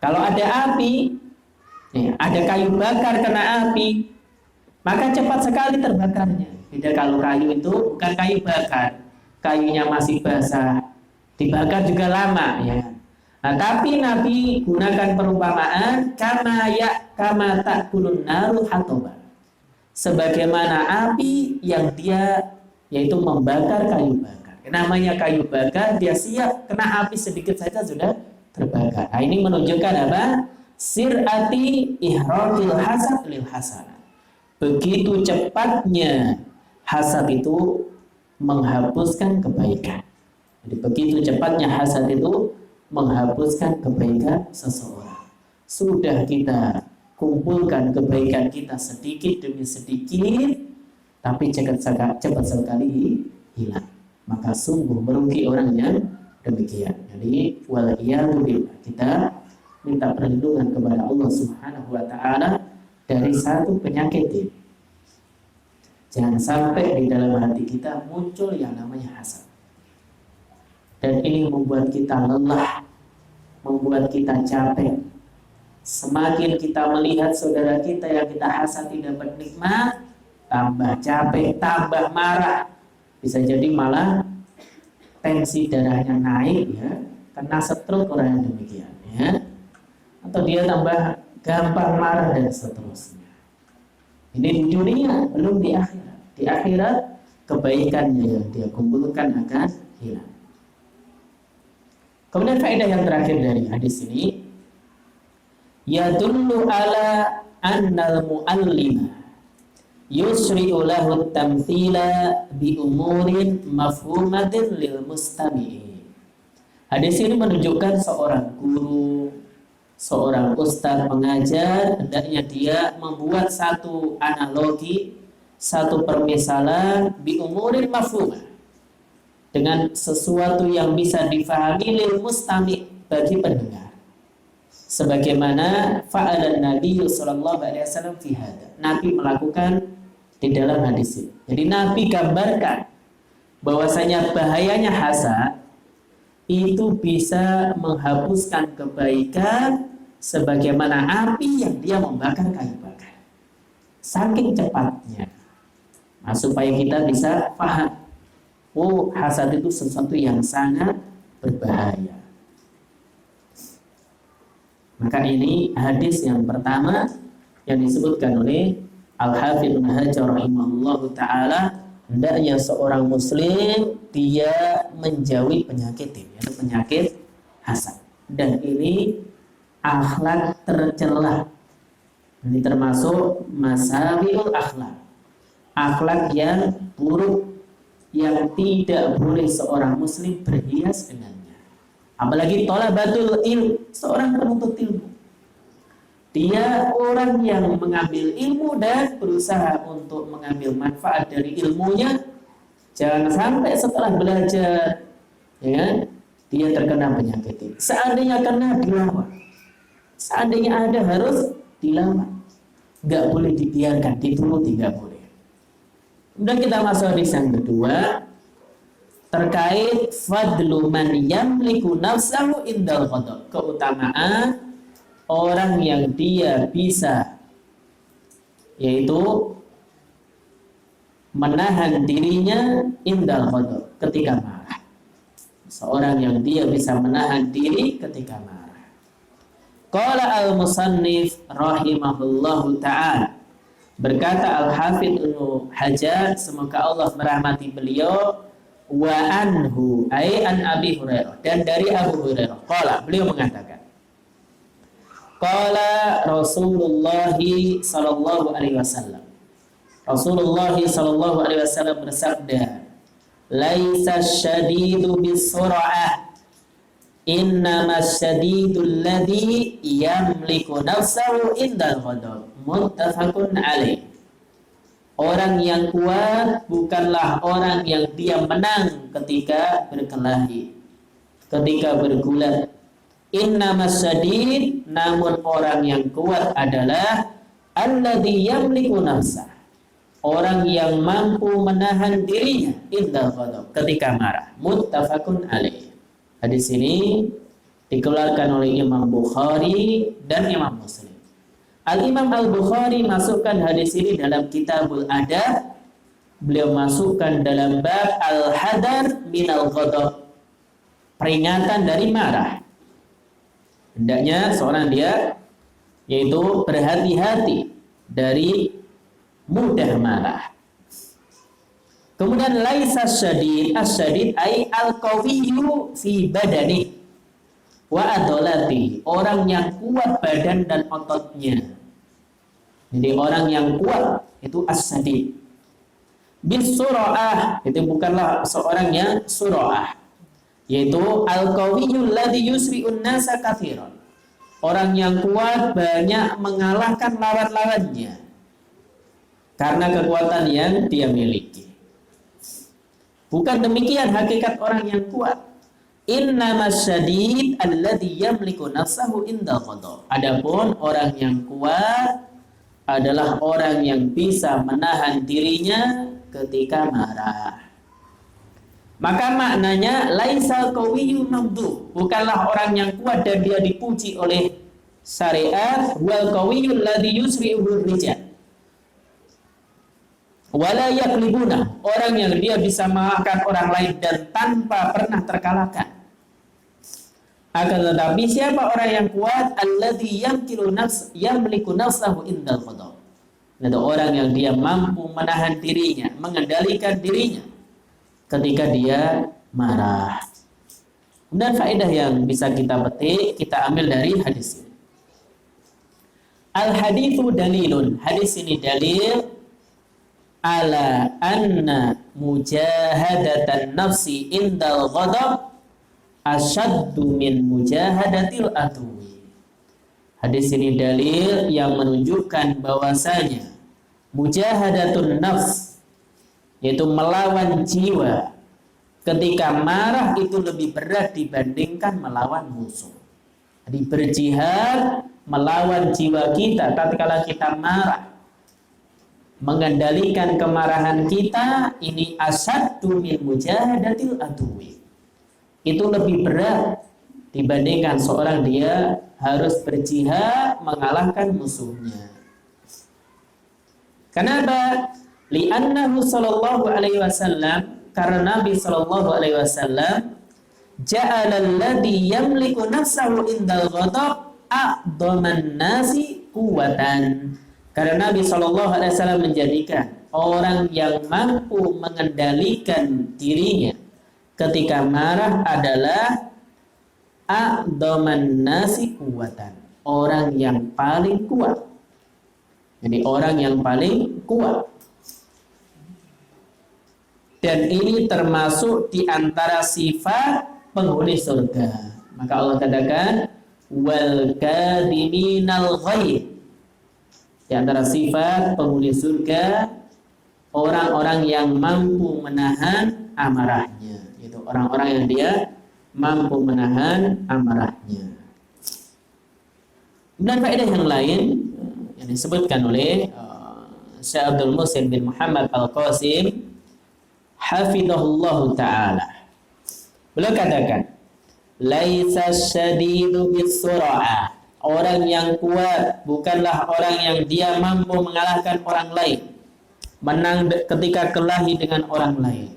Kalau ada api, ya, ada kayu bakar kena api, maka cepat sekali terbakarnya. Beda kalau kayu itu bukan kayu bakar, kayunya masih basah, dibakar juga lama, ya. Nah, tapi Nabi gunakan perumpamaan kama ta'kulun naru hatoba. Sebagaimana api yang dia yaitu membakar kayu bakar. Namanya kayu bakar, dia siap kena api sedikit saja sudah terbakar. Nah, ini menunjukkan apa? Sir'ati ihraqil hasad lil hasanah. Begitu cepatnya hasad itu menghapuskan kebaikan. Jadi begitu cepatnya hasad itu menghapuskan kebaikan seseorang. Sudah kita kumpulkan kebaikan kita sedikit demi sedikit, tapi cepat sekali hilang. Maka sungguh merugi orang yang demikian. Jadi waliyadzubillah, kita minta perlindungan kepada Allah Subhanahu wa taala dari satu penyakit ini. Jangan sampai di dalam hati kita muncul yang namanya hasad. Dan ini membuat kita lelah, membuat kita capek. Semakin kita melihat saudara kita yang kita hasad dapat nikmat, tambah capek, tambah marah. Bisa jadi malah tensi darahnya naik, ya, kena stroke orang yang demikian, ya. Atau dia tambah gampang marah dan seterusnya. Ini di dunia, belum di akhirat. Di akhirat kebaikannya yang dia kumpulkan akan hilang. Kemudian faedah yang terakhir dari hadis ini, yadullu ala annal muallima yusri'u lahu tamthila bi umurin mafhumatin lil mustami'in. Hadis ini menunjukkan seorang guru, seorang ustaz mengajar, hendaknya dia membuat satu analogi, satu permisalan bi umurin mafhumah, dengan sesuatu yang bisa difahami lil mustami' bagi pendengar. Sebagaimana fa'alan Nabi sallallahu alaihi wasallam fi hada. Nabi melakukan di dalam hadis ini. Jadi Nabi gambarkan bahwasanya bahayanya hasad itu bisa menghapuskan kebaikan sebagaimana api yang dia membakar kayu bakar. Saking cepatnya. Nah, supaya kita bisa paham, oh, hasad itu sesuatu yang sangat berbahaya. Maka ini hadis yang pertama yang disebutkan oleh Al-Hafidz Ibnu Hajar rahimahullahu taala, hendaknya seorang muslim dia menjauhi penyakit ini, yaitu penyakit hasad. Dan ini akhlak tercela. Ini termasuk masawiul akhlak. Akhlak yang buruk yang tidak boleh seorang muslim berhias dengannya. Apalagi thalabatul ilm, seorang penuntut ilmu. Dia orang yang mengambil ilmu dan berusaha untuk mengambil manfaat dari ilmunya. Jangan sampai setelah belajar, ya, dia terkena penyakit ini. Seandainya kena, dilawan. Seandainya ada, harus dilawan. Gak boleh dibiarkan, dituruti, gak boleh. Kemudian kita masuk hadis yang kedua, terkait fadlu man yamliku nafsahu indal ghadab, keutamaan orang yang dia bisa, yaitu menahan dirinya indal ghadab, ketika marah. Seorang yang dia bisa menahan diri ketika marah. Qala al-musannif rahimahullahu ta'ala, berkata Al-Hafidz Ibnu Hajar, semoga Allah merahmati beliau, wa anhu ay an Abi Hurairah, dan dari Abu Hurairah, qala, beliau mengatakan, qala Rasulullah sallallahu alaihi wasallam, Rasulullah sallallahu alaihi wasallam bersabda, laisa syadidu bisur'ah, innamas syadidul ladzi yamliku nafsahu indal ghadab, muttafaqun alaih. Orang yang kuat bukanlah orang yang dia menang ketika berkelahi, ketika bergulat. Innamas syadid, namun orang yang kuat adalah alladzi yamliku nafsah, orang yang mampu menahan dirinya indal ghadab, ketika marah. Muttafaqun alaih. Hadis ini dikeluarkan oleh Imam Bukhari dan Imam Muslim. Al-Imam Al-Bukhari masukkan hadis ini dalam Kitabul Adab. Beliau masukkan dalam bab Al-Hadar minal ghadab, peringatan dari marah. Hendaknya seorang dia yaitu berhati-hati dari mudah marah. Kemudian laisa syadid, as-syadid ay al-qawiyyu fi badani wa adolati, orang yang kuat badan dan ototnya. Jadi orang yang kuat itu as-syadid. Bisura'ah, itu bukanlah seorang yang sura'ah, yaitu al-qawiyyu alladhi yusri'un nasa katsiran, orang yang kuat banyak mengalahkan lawan-lawannya karena kekuatan yang dia miliki. Bukan demikian hakikat orang yang kuat. Innamas syadid alladzi yamliku nafsahu indal ghadab. Adapun orang yang kuat adalah orang yang bisa menahan dirinya ketika marah. Maka maknanya laisal qawiyyu mamduh, bukanlah orang yang kuat dan dia dipuji oleh syariat, wal qawiyyu alladzi yusri'uhu rijal wala yaklibuna, orang yang dia bisa mengalahkan orang lain dan tanpa pernah terkalahkan. Akan tetapi siapa orang yang kuat? Alladzi yamliku nafsahu indal ghadab, itu orang yang dia mampu menahan dirinya, mengendalikan dirinya ketika dia marah. Dan faedah yang bisa kita petik, kita ambil dari hadis ini. Al-haditsu dalilun, hadis ini dalil ala anna mujahadatan nafsi indal ghadab asyaddu min mujahadatil adwi. Hadis ini dalil yang menunjukkan bahwasanya mujahadatun nafs, yaitu melawan jiwa ketika marah, itu lebih berat dibandingkan melawan musuh. Jadi berjihad melawan jiwa kita tatkala kita marah, mengendalikan kemarahan kita, ini asyaddu min mujahadatil adwi, itu lebih berat dibandingkan seorang dia harus berjihad mengalahkan musuhnya. Kenapa? Li'annahu sallallahu alaihi wasallam, karena Nabi sallallahu alaihi wasallam ja'ala alladhi yamliku nafsahu indal ghadab a'dhaman nasi quwwatan. Karena Nabi sallallahu alaihi wasallam menjadikan orang yang mampu mengendalikan dirinya ketika marah adalah a'dhaman nasi quwwatan, orang yang paling kuat. Jadi orang yang paling kuat. Dan ini termasuk di antara sifat penghuni surga. Maka Allah katakan, wal kadhiminal ghaidh. Di antara sifat penghuni surga orang-orang yang mampu menahan amarahnya, yaitu orang-orang yang dia mampu menahan amarahnya. Dan faedah yang lain yang disebutkan oleh Syekh Abdul Muhsin bin Muhammad Al-Qasim hafidhahullahu ta'ala. Beliau katakan, laisa syadidu bis-sur'ah. Orang yang kuat bukanlah orang yang dia mampu mengalahkan orang lain, menang ketika kelahi dengan orang lain.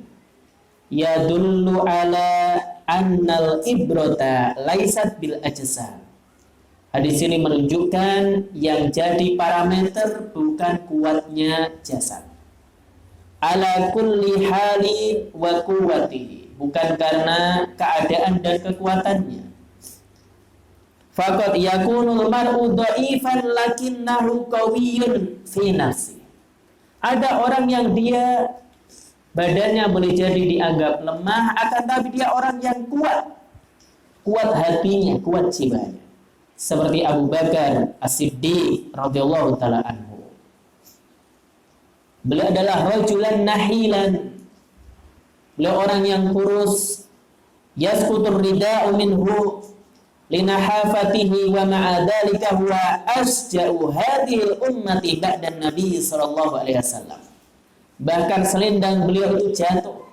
Yadullu ala annal ibrata laisat bil ajsam. Hadis ini menunjukkan yang jadi parameter bukan kuatnya jasad. Ala kulli hali wa quwwatihi, bukan karena keadaan dan kekuatannya. Faqad yakunul mar'u dha'ifan lakinnahu qawiyyun fi nafsi. Ada orang yang dia badannya boleh jadi dianggap lemah, akan tapi dia orang yang kuat. Kuat hatinya, kuat jiwanya. Seperti Abu Bakar As-Siddiq radhiyallahu taala anhu. Beliau adalah rajulan nahilan. Beliau orang yang kurus, yasqutur rida'u minhu linahafatihi wa ma'a dzalika huwa asja'u hadhil ummati ba'da Nabi sallallahu alaihi wasallam. Bahkan selendang beliau itu jatuh.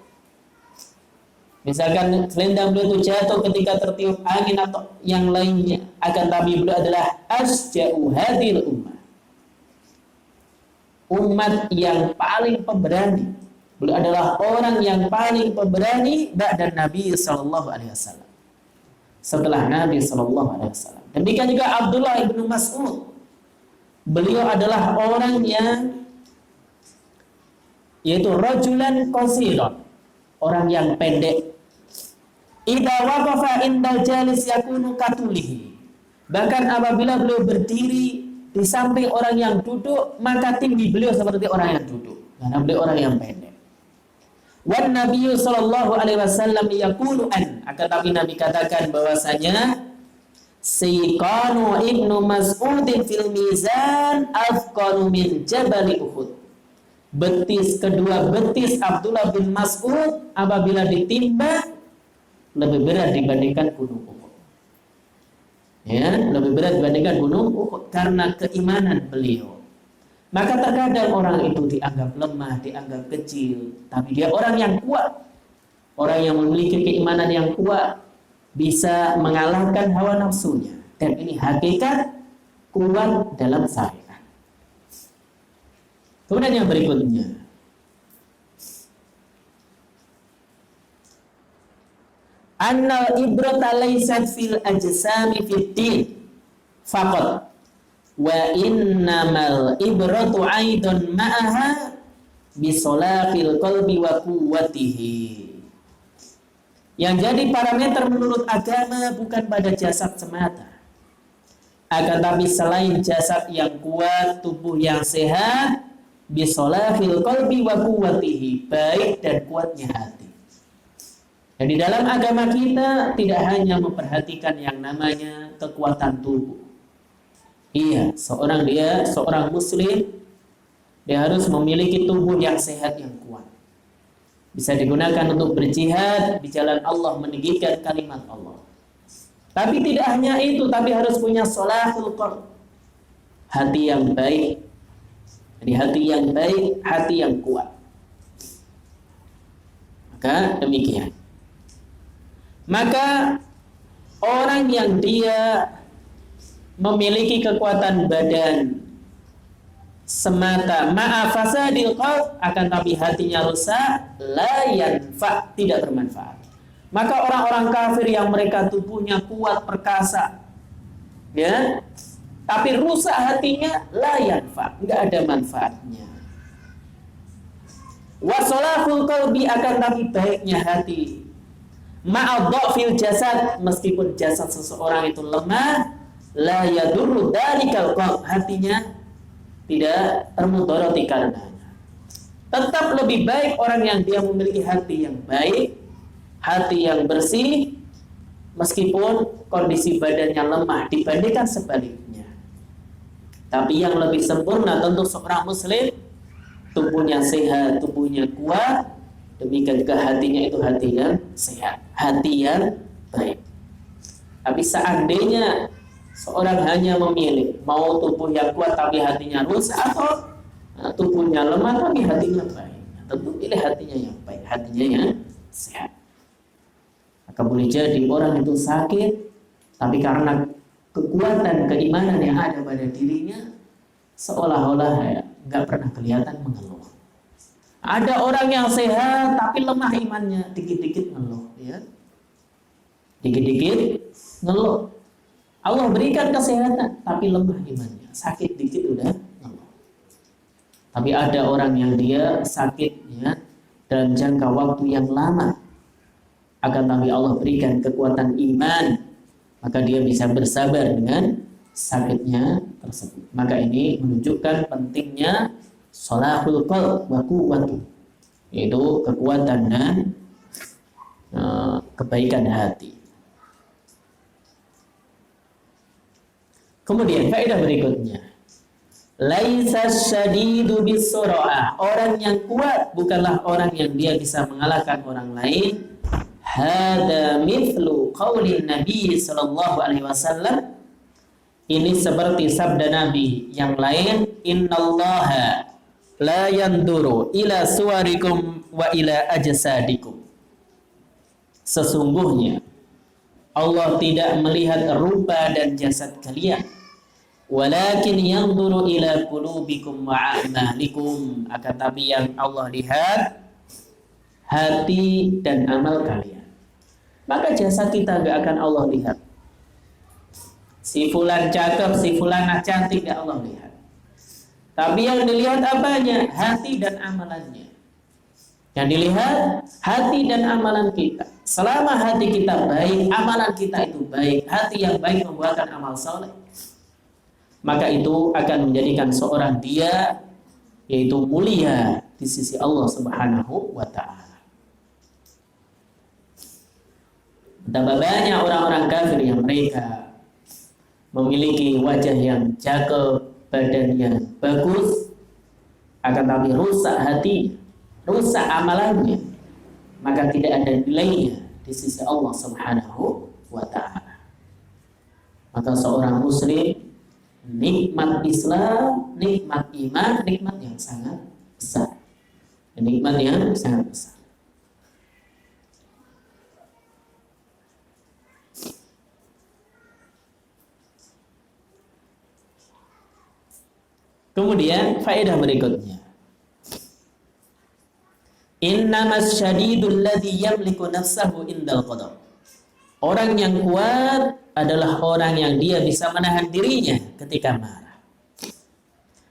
Misalkan selendang beliau itu jatuh ketika tertiup angin atau yang lainnya, akan tapi beliau adalah asja'u hadhil ummah, umat yang paling pemberani. Beliau adalah orang yang paling pemberani ba'da Nabi sallallahu alaihi wasallam, setelah Nabi sallallahu alaihi wasallam. Demikian juga Abdullah bin Mas'ud. Beliau adalah orang yang yaitu rajulan qasiran, orang yang pendek. Idza waqafa indal jalis yakunu katulihi. Bahkan apabila beliau berdiri di samping orang yang duduk, maka tinggi beliau seperti orang yang duduk, karena beliau orang yang pendek. Wan Nabi sallallahu alaihi wasallam yaqulu akan tapi Nabi katakan bahwasanya siqanu ibnu Mas'udin fil mizan afqanu min jabal Uhud. Kedua betis Abdullah bin Mas'ud apabila ditimbang lebih berat dibandingkan gunung Uhud. Ya, lebih berat dibandingkan gunung Uhud karena keimanan beliau. Maka terkadang orang itu dianggap lemah, dianggap kecil, tapi dia orang yang kuat. Orang yang memiliki keimanan yang kuat bisa mengalahkan hawa nafsunya. Dan ini hakikat kuat dalam syariat. Kemudian yang berikutnya, annal ibrata laysat fil ajsami fid din faqat wa innamal ibratu aidan ma'aha bisolahil qalbi wa quwwatihi. Yang jadi parameter menurut agama bukan pada jasad semata, akan tapi selain jasad yang kuat, tubuh yang sehat, bisolahil qalbi wa quwwatihi, baik dan kuatnya hati. Dan di dalam agama kita tidak hanya memperhatikan yang namanya kekuatan tubuh. Iya, seorang muslim, dia harus memiliki tubuh yang sehat, yang kuat. Bisa digunakan untuk berjihad di jalan Allah, meninggikan kalimat Allah. Tapi tidak hanya itu, tapi harus punya sholahul qalb, hati yang baik. Jadi hati yang baik, hati yang kuat. Maka demikian. Maka orang yang dia memiliki kekuatan badan semata ma'a fasadil qalb, akan tapi hatinya rusak, la yanfa, tidak bermanfaat. Maka orang-orang kafir yang mereka tubuhnya kuat perkasa, ya, tapi rusak hatinya, la yanfa, enggak ada manfaatnya. Wa salahul qalbi, akan tapi baiknya hati, ma'a dhafil jasad, meskipun jasad seseorang itu lemah, la yadurru dalikal qalb, hatinya tidak termudarati karenanya. Tetap lebih baik orang yang dia memiliki hati yang baik, hati yang bersih, meskipun kondisi badannya lemah dibandingkan sebaliknya. Tapi yang lebih sempurna tentu seorang muslim tubuhnya sehat, tubuhnya kuat, demikian juga hatinya itu hati yang sehat, hati yang baik. Tapi seandainya seorang hanya memilih mau tubuh yang kuat tapi hatinya rusak, atau tubuhnya lemah tapi hatinya baik, tentu pilih hatinya yang baik, hatinya yang sehat. Maka boleh jadi orang itu sakit, tapi karena kekuatan keimanan yang ada pada dirinya, seolah-olah nggak pernah kelihatan mengeluh. Ada orang yang sehat tapi lemah imannya, dikit-dikit ngeluh, ya. Dikit-dikit ngeluh. Allah berikan kesehatan tapi lemah imannya, sakit dikit udah ngeluh. Tapi ada orang yang dia sakitnya dalam jangka waktu yang lama, akan tapi Allah berikan kekuatan iman, maka dia bisa bersabar dengan sakitnya tersebut. Maka ini menunjukkan pentingnya sholahul qalb wa quwwatu, yaitu kekuatan dan kebaikan hati. Kemudian faedah berikutnya, laisa syadidu bisur'ah, orang yang kuat bukanlah orang yang dia bisa mengalahkan orang lain. Hada mithlu qaulin Nabi sallallahu alaihi wasallam, ini seperti sabda Nabi yang lain, innallaha la yanduru ila suwarikum wa ila ajsadikum, sesungguhnya Allah tidak melihat rupa dan jasad kalian, walakin yanzuru ila qulubikum wa a'malikum, akan tapi yang Allah lihat hati dan amal kalian. Maka jasad kita gak akan Allah lihat. Si fulan cakep, si fulanah cantik, gak Allah lihat. Tapi yang dilihat apanya? Hati dan amalannya. Yang dilihat hati dan amalan kita. Selama hati kita baik, amalan kita itu baik, hati yang baik membuahkan amal saleh, maka itu akan menjadikan seorang dia yaitu mulia di sisi Allah Subhanahu wa ta'ala. Betapa banyak orang-orang kafir yang mereka memiliki wajah yang cakep, badannya bagus, akan tapi rusak hati, rusak amalannya, maka tidak ada nilainya di sisi Allah Subhanahu wa ta'ala. Maka seorang muslim, nikmat Islam, nikmat iman, nikmat yang sangat besar. Nikmat yang sangat besar. Kemudian faedah berikutnya, innamas syadidul ladzi yamliku nafsahu indal qadar. Orang yang kuat adalah orang yang dia bisa menahan dirinya ketika marah.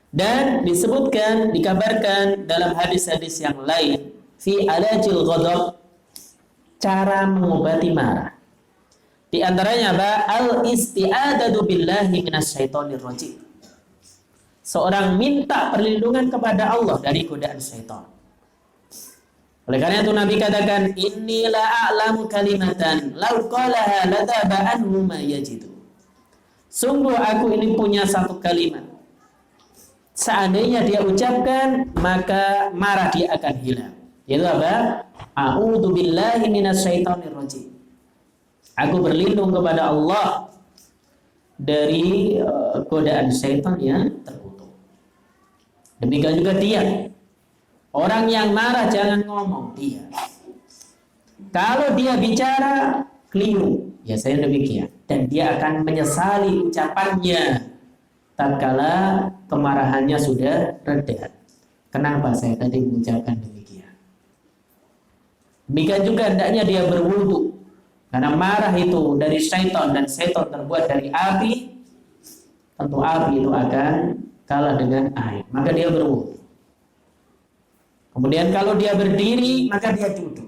Dan disebutkan, dikabarkan dalam hadis-hadis yang lain, fi alajil ghadab, cara mengobati marah. Di antaranya apa? Al-isti'adatu billahi minasyaitonir rajim. Seorang minta perlindungan kepada Allah dari godaan syaitan. Oleh karena itu Nabi katakan, inni la a'lamu kalimatan law qalaha ladaba anhu ma yajidu. Sungguh aku ini punya satu kalimat, seandainya dia ucapkan maka marah dia akan hilang. Yaitu apa? A'udzu billahi minasyaitonir rajim. Aku berlindung kepada Allah dari godaan syaitan yang terkutuk. Demikian juga dia. Orang yang marah jangan ngomong, dia. Kalau dia bicara keliru, ya saya demikian. Dan dia akan menyesali ucapannya tatkala kemarahannya sudah reda. Kenapa saya tadi mengucapkan demikian? Demikian juga hendaknya dia berwudu. Karena marah itu dari syaitan, dan syaitan terbuat dari api. Tentu api itu akan kalah dengan air, maka dia berwudu. Kemudian kalau dia berdiri, maka dia duduk.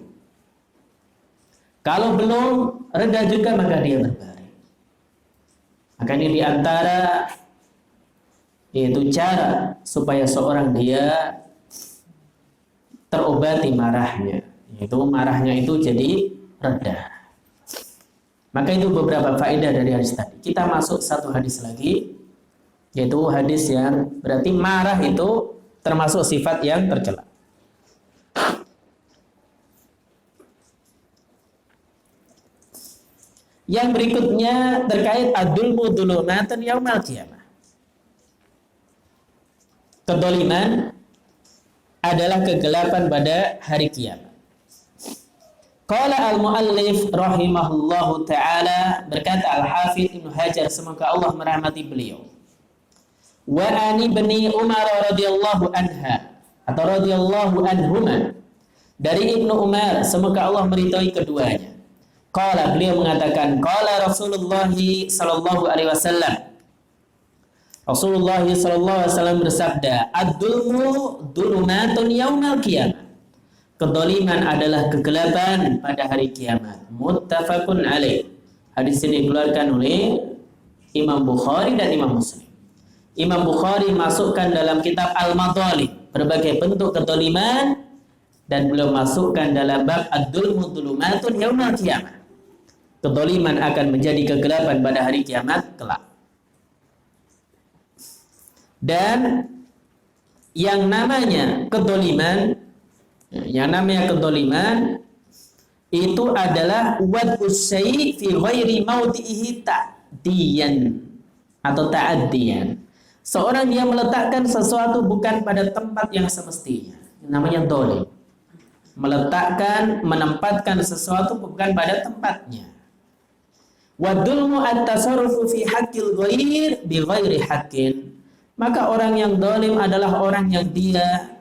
Kalau belum reda juga, maka dia berbaring. Maka ini diantara yaitu cara supaya seorang dia terobati marahnya, yaitu marahnya itu jadi reda. Maka itu beberapa faedah dari hadis tadi. Kita masuk satu hadis lagi, yaitu hadis yang berarti marah itu termasuk sifat yang tercela. Yang berikutnya terkait ad-dulmu dulumatun yaumal qiyamah. Kedoliman adalah kegelapan pada hari kiamat. Qala al-muallif rahimahullahu ta'ala, berkata al-hafidh Ibnu Hajar, semoga Allah merahmati beliau. Wa ani bani Umar radhiyallahu anha atau radhiyallahu anhuma, dari Ibnu Umar, semoga Allah meridhai keduanya. Qala, beliau mengatakan, qala Rasulullah sallallahu alaihi wasallam, Rasulullah sallallahu alaihi wasallam bersabda, ad-dulmu dulumatun yaumal qiyamah. Kedoliman adalah kegelapan pada hari kiamat. Muttafaqun alaih. Hadis ini dikeluarkan oleh Imam Bukhari dan Imam Muslim. Imam Bukhari masukkan dalam kitab Al-Madhalim berbagai bentuk kedoliman, dan beliau masukkan dalam bab ad-dulmu dulumatun yaumal qiyamah. Kedoliman akan menjadi kegelapan pada hari kiamat kelak. Dan yang namanya kedoliman itu adalah wad'us syai' fi ghairi maudihi ta'diyan atau ta'addiyan. Seorang yang meletakkan sesuatu bukan pada tempat yang semestinya, namanya dolim. Menempatkan sesuatu bukan pada tempatnya. Wadulmu at-tasarrufu fi haqqil ghair bi ghairi haqqin. Maka orang yang dolim adalah orang yang dia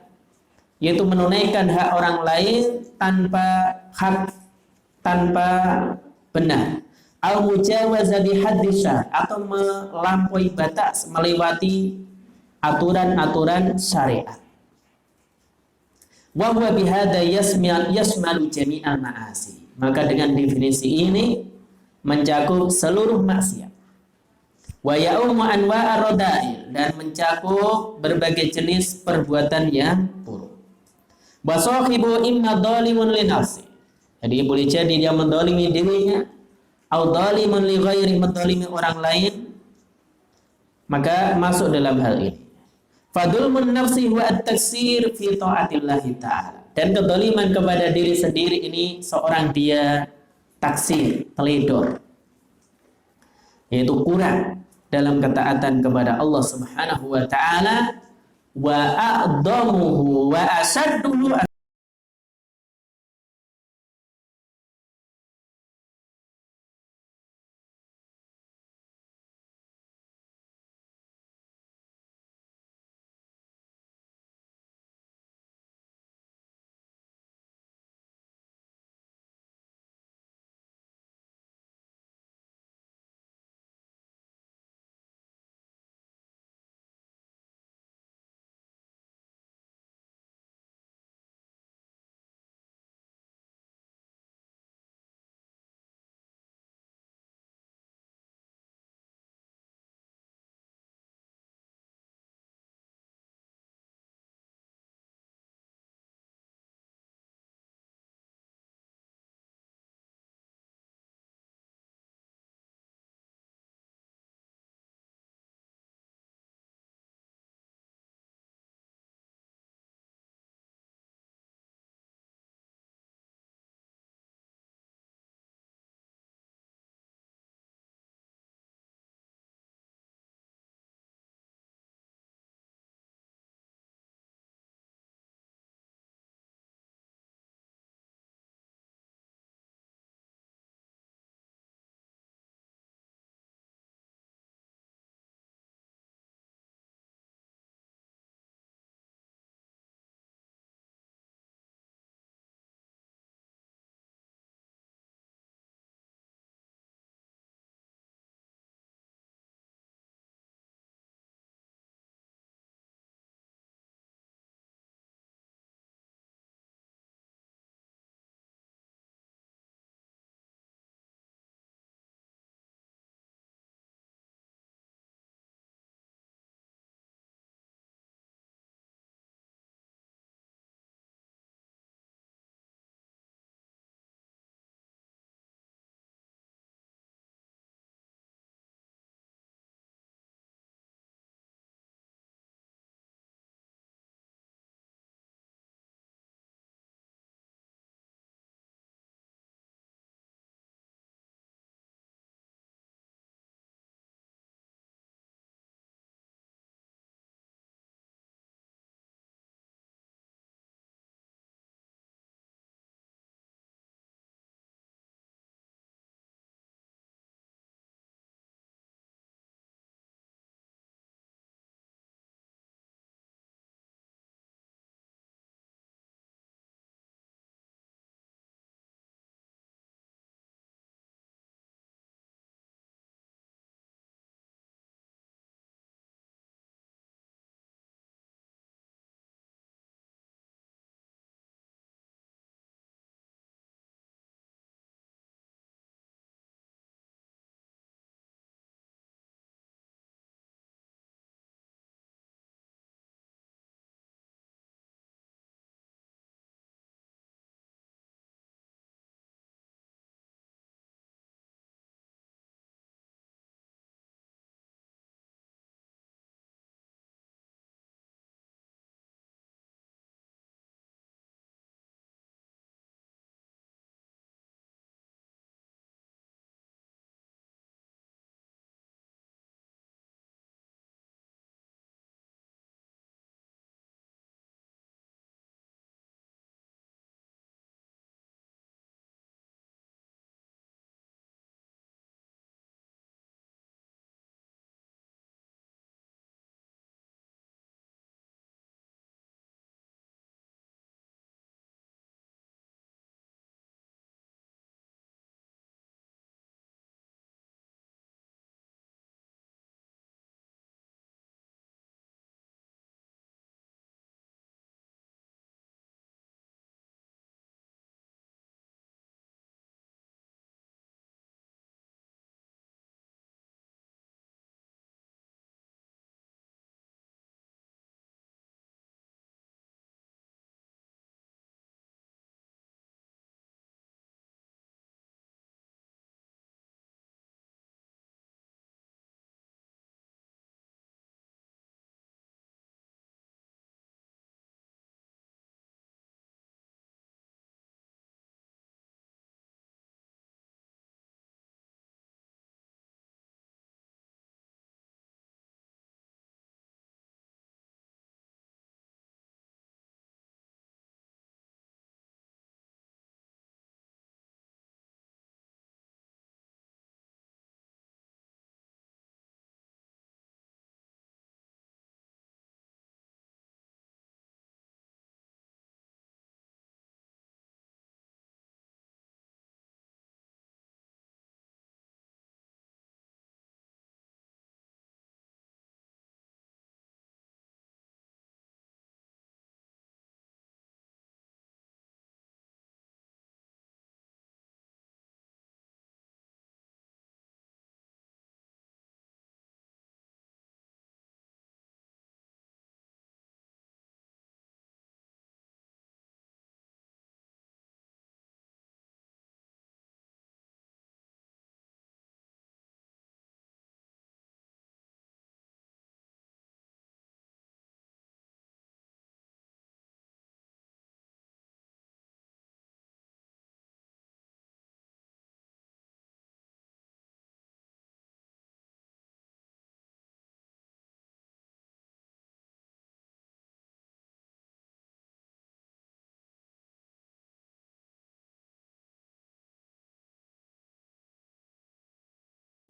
yaitu menunaikan hak orang lain tanpa hak, tanpa benar. Al-mujawaza bi haddi syar', atau melampaui batas, melewati aturan-aturan syariat. Wa huwa bihadza yashmalu jami'al ma'asi. Maka dengan definisi ini mencakup seluruh maksiat. Wa ya'umu anwa'ar rada'il, dan mencakup berbagai jenis perbuatan yang buruk. Wa sahibu imma dhalimun li nafsi. Jadi boleh jadi dia mendolimi dirinya, au dhalimun li ghairi, mendolimi orang lain, maka masuk dalam hal ini. Fadulmun nafsi wa at-taksir fi ta'atillahi ta'ala. Dan kedoliman kepada diri sendiri ini seorang dia taksir, teledor, yaitu kurang dalam ketaatan kepada Allah Subhanahu wa ta'ala. Wa a'damuhu wa asadduhu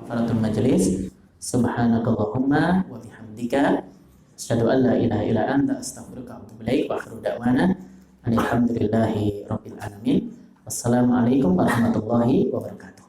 kafaratul majlis. Subhanakallahumma wa bihamdika asyhadu an la ilaha illa anta astaghfiruka wa atubu ilaik. Wa akhiru da'wana alhamdulillahi rabbil alamin. Wassalamualaikum warahmatullahi wabarakatuh.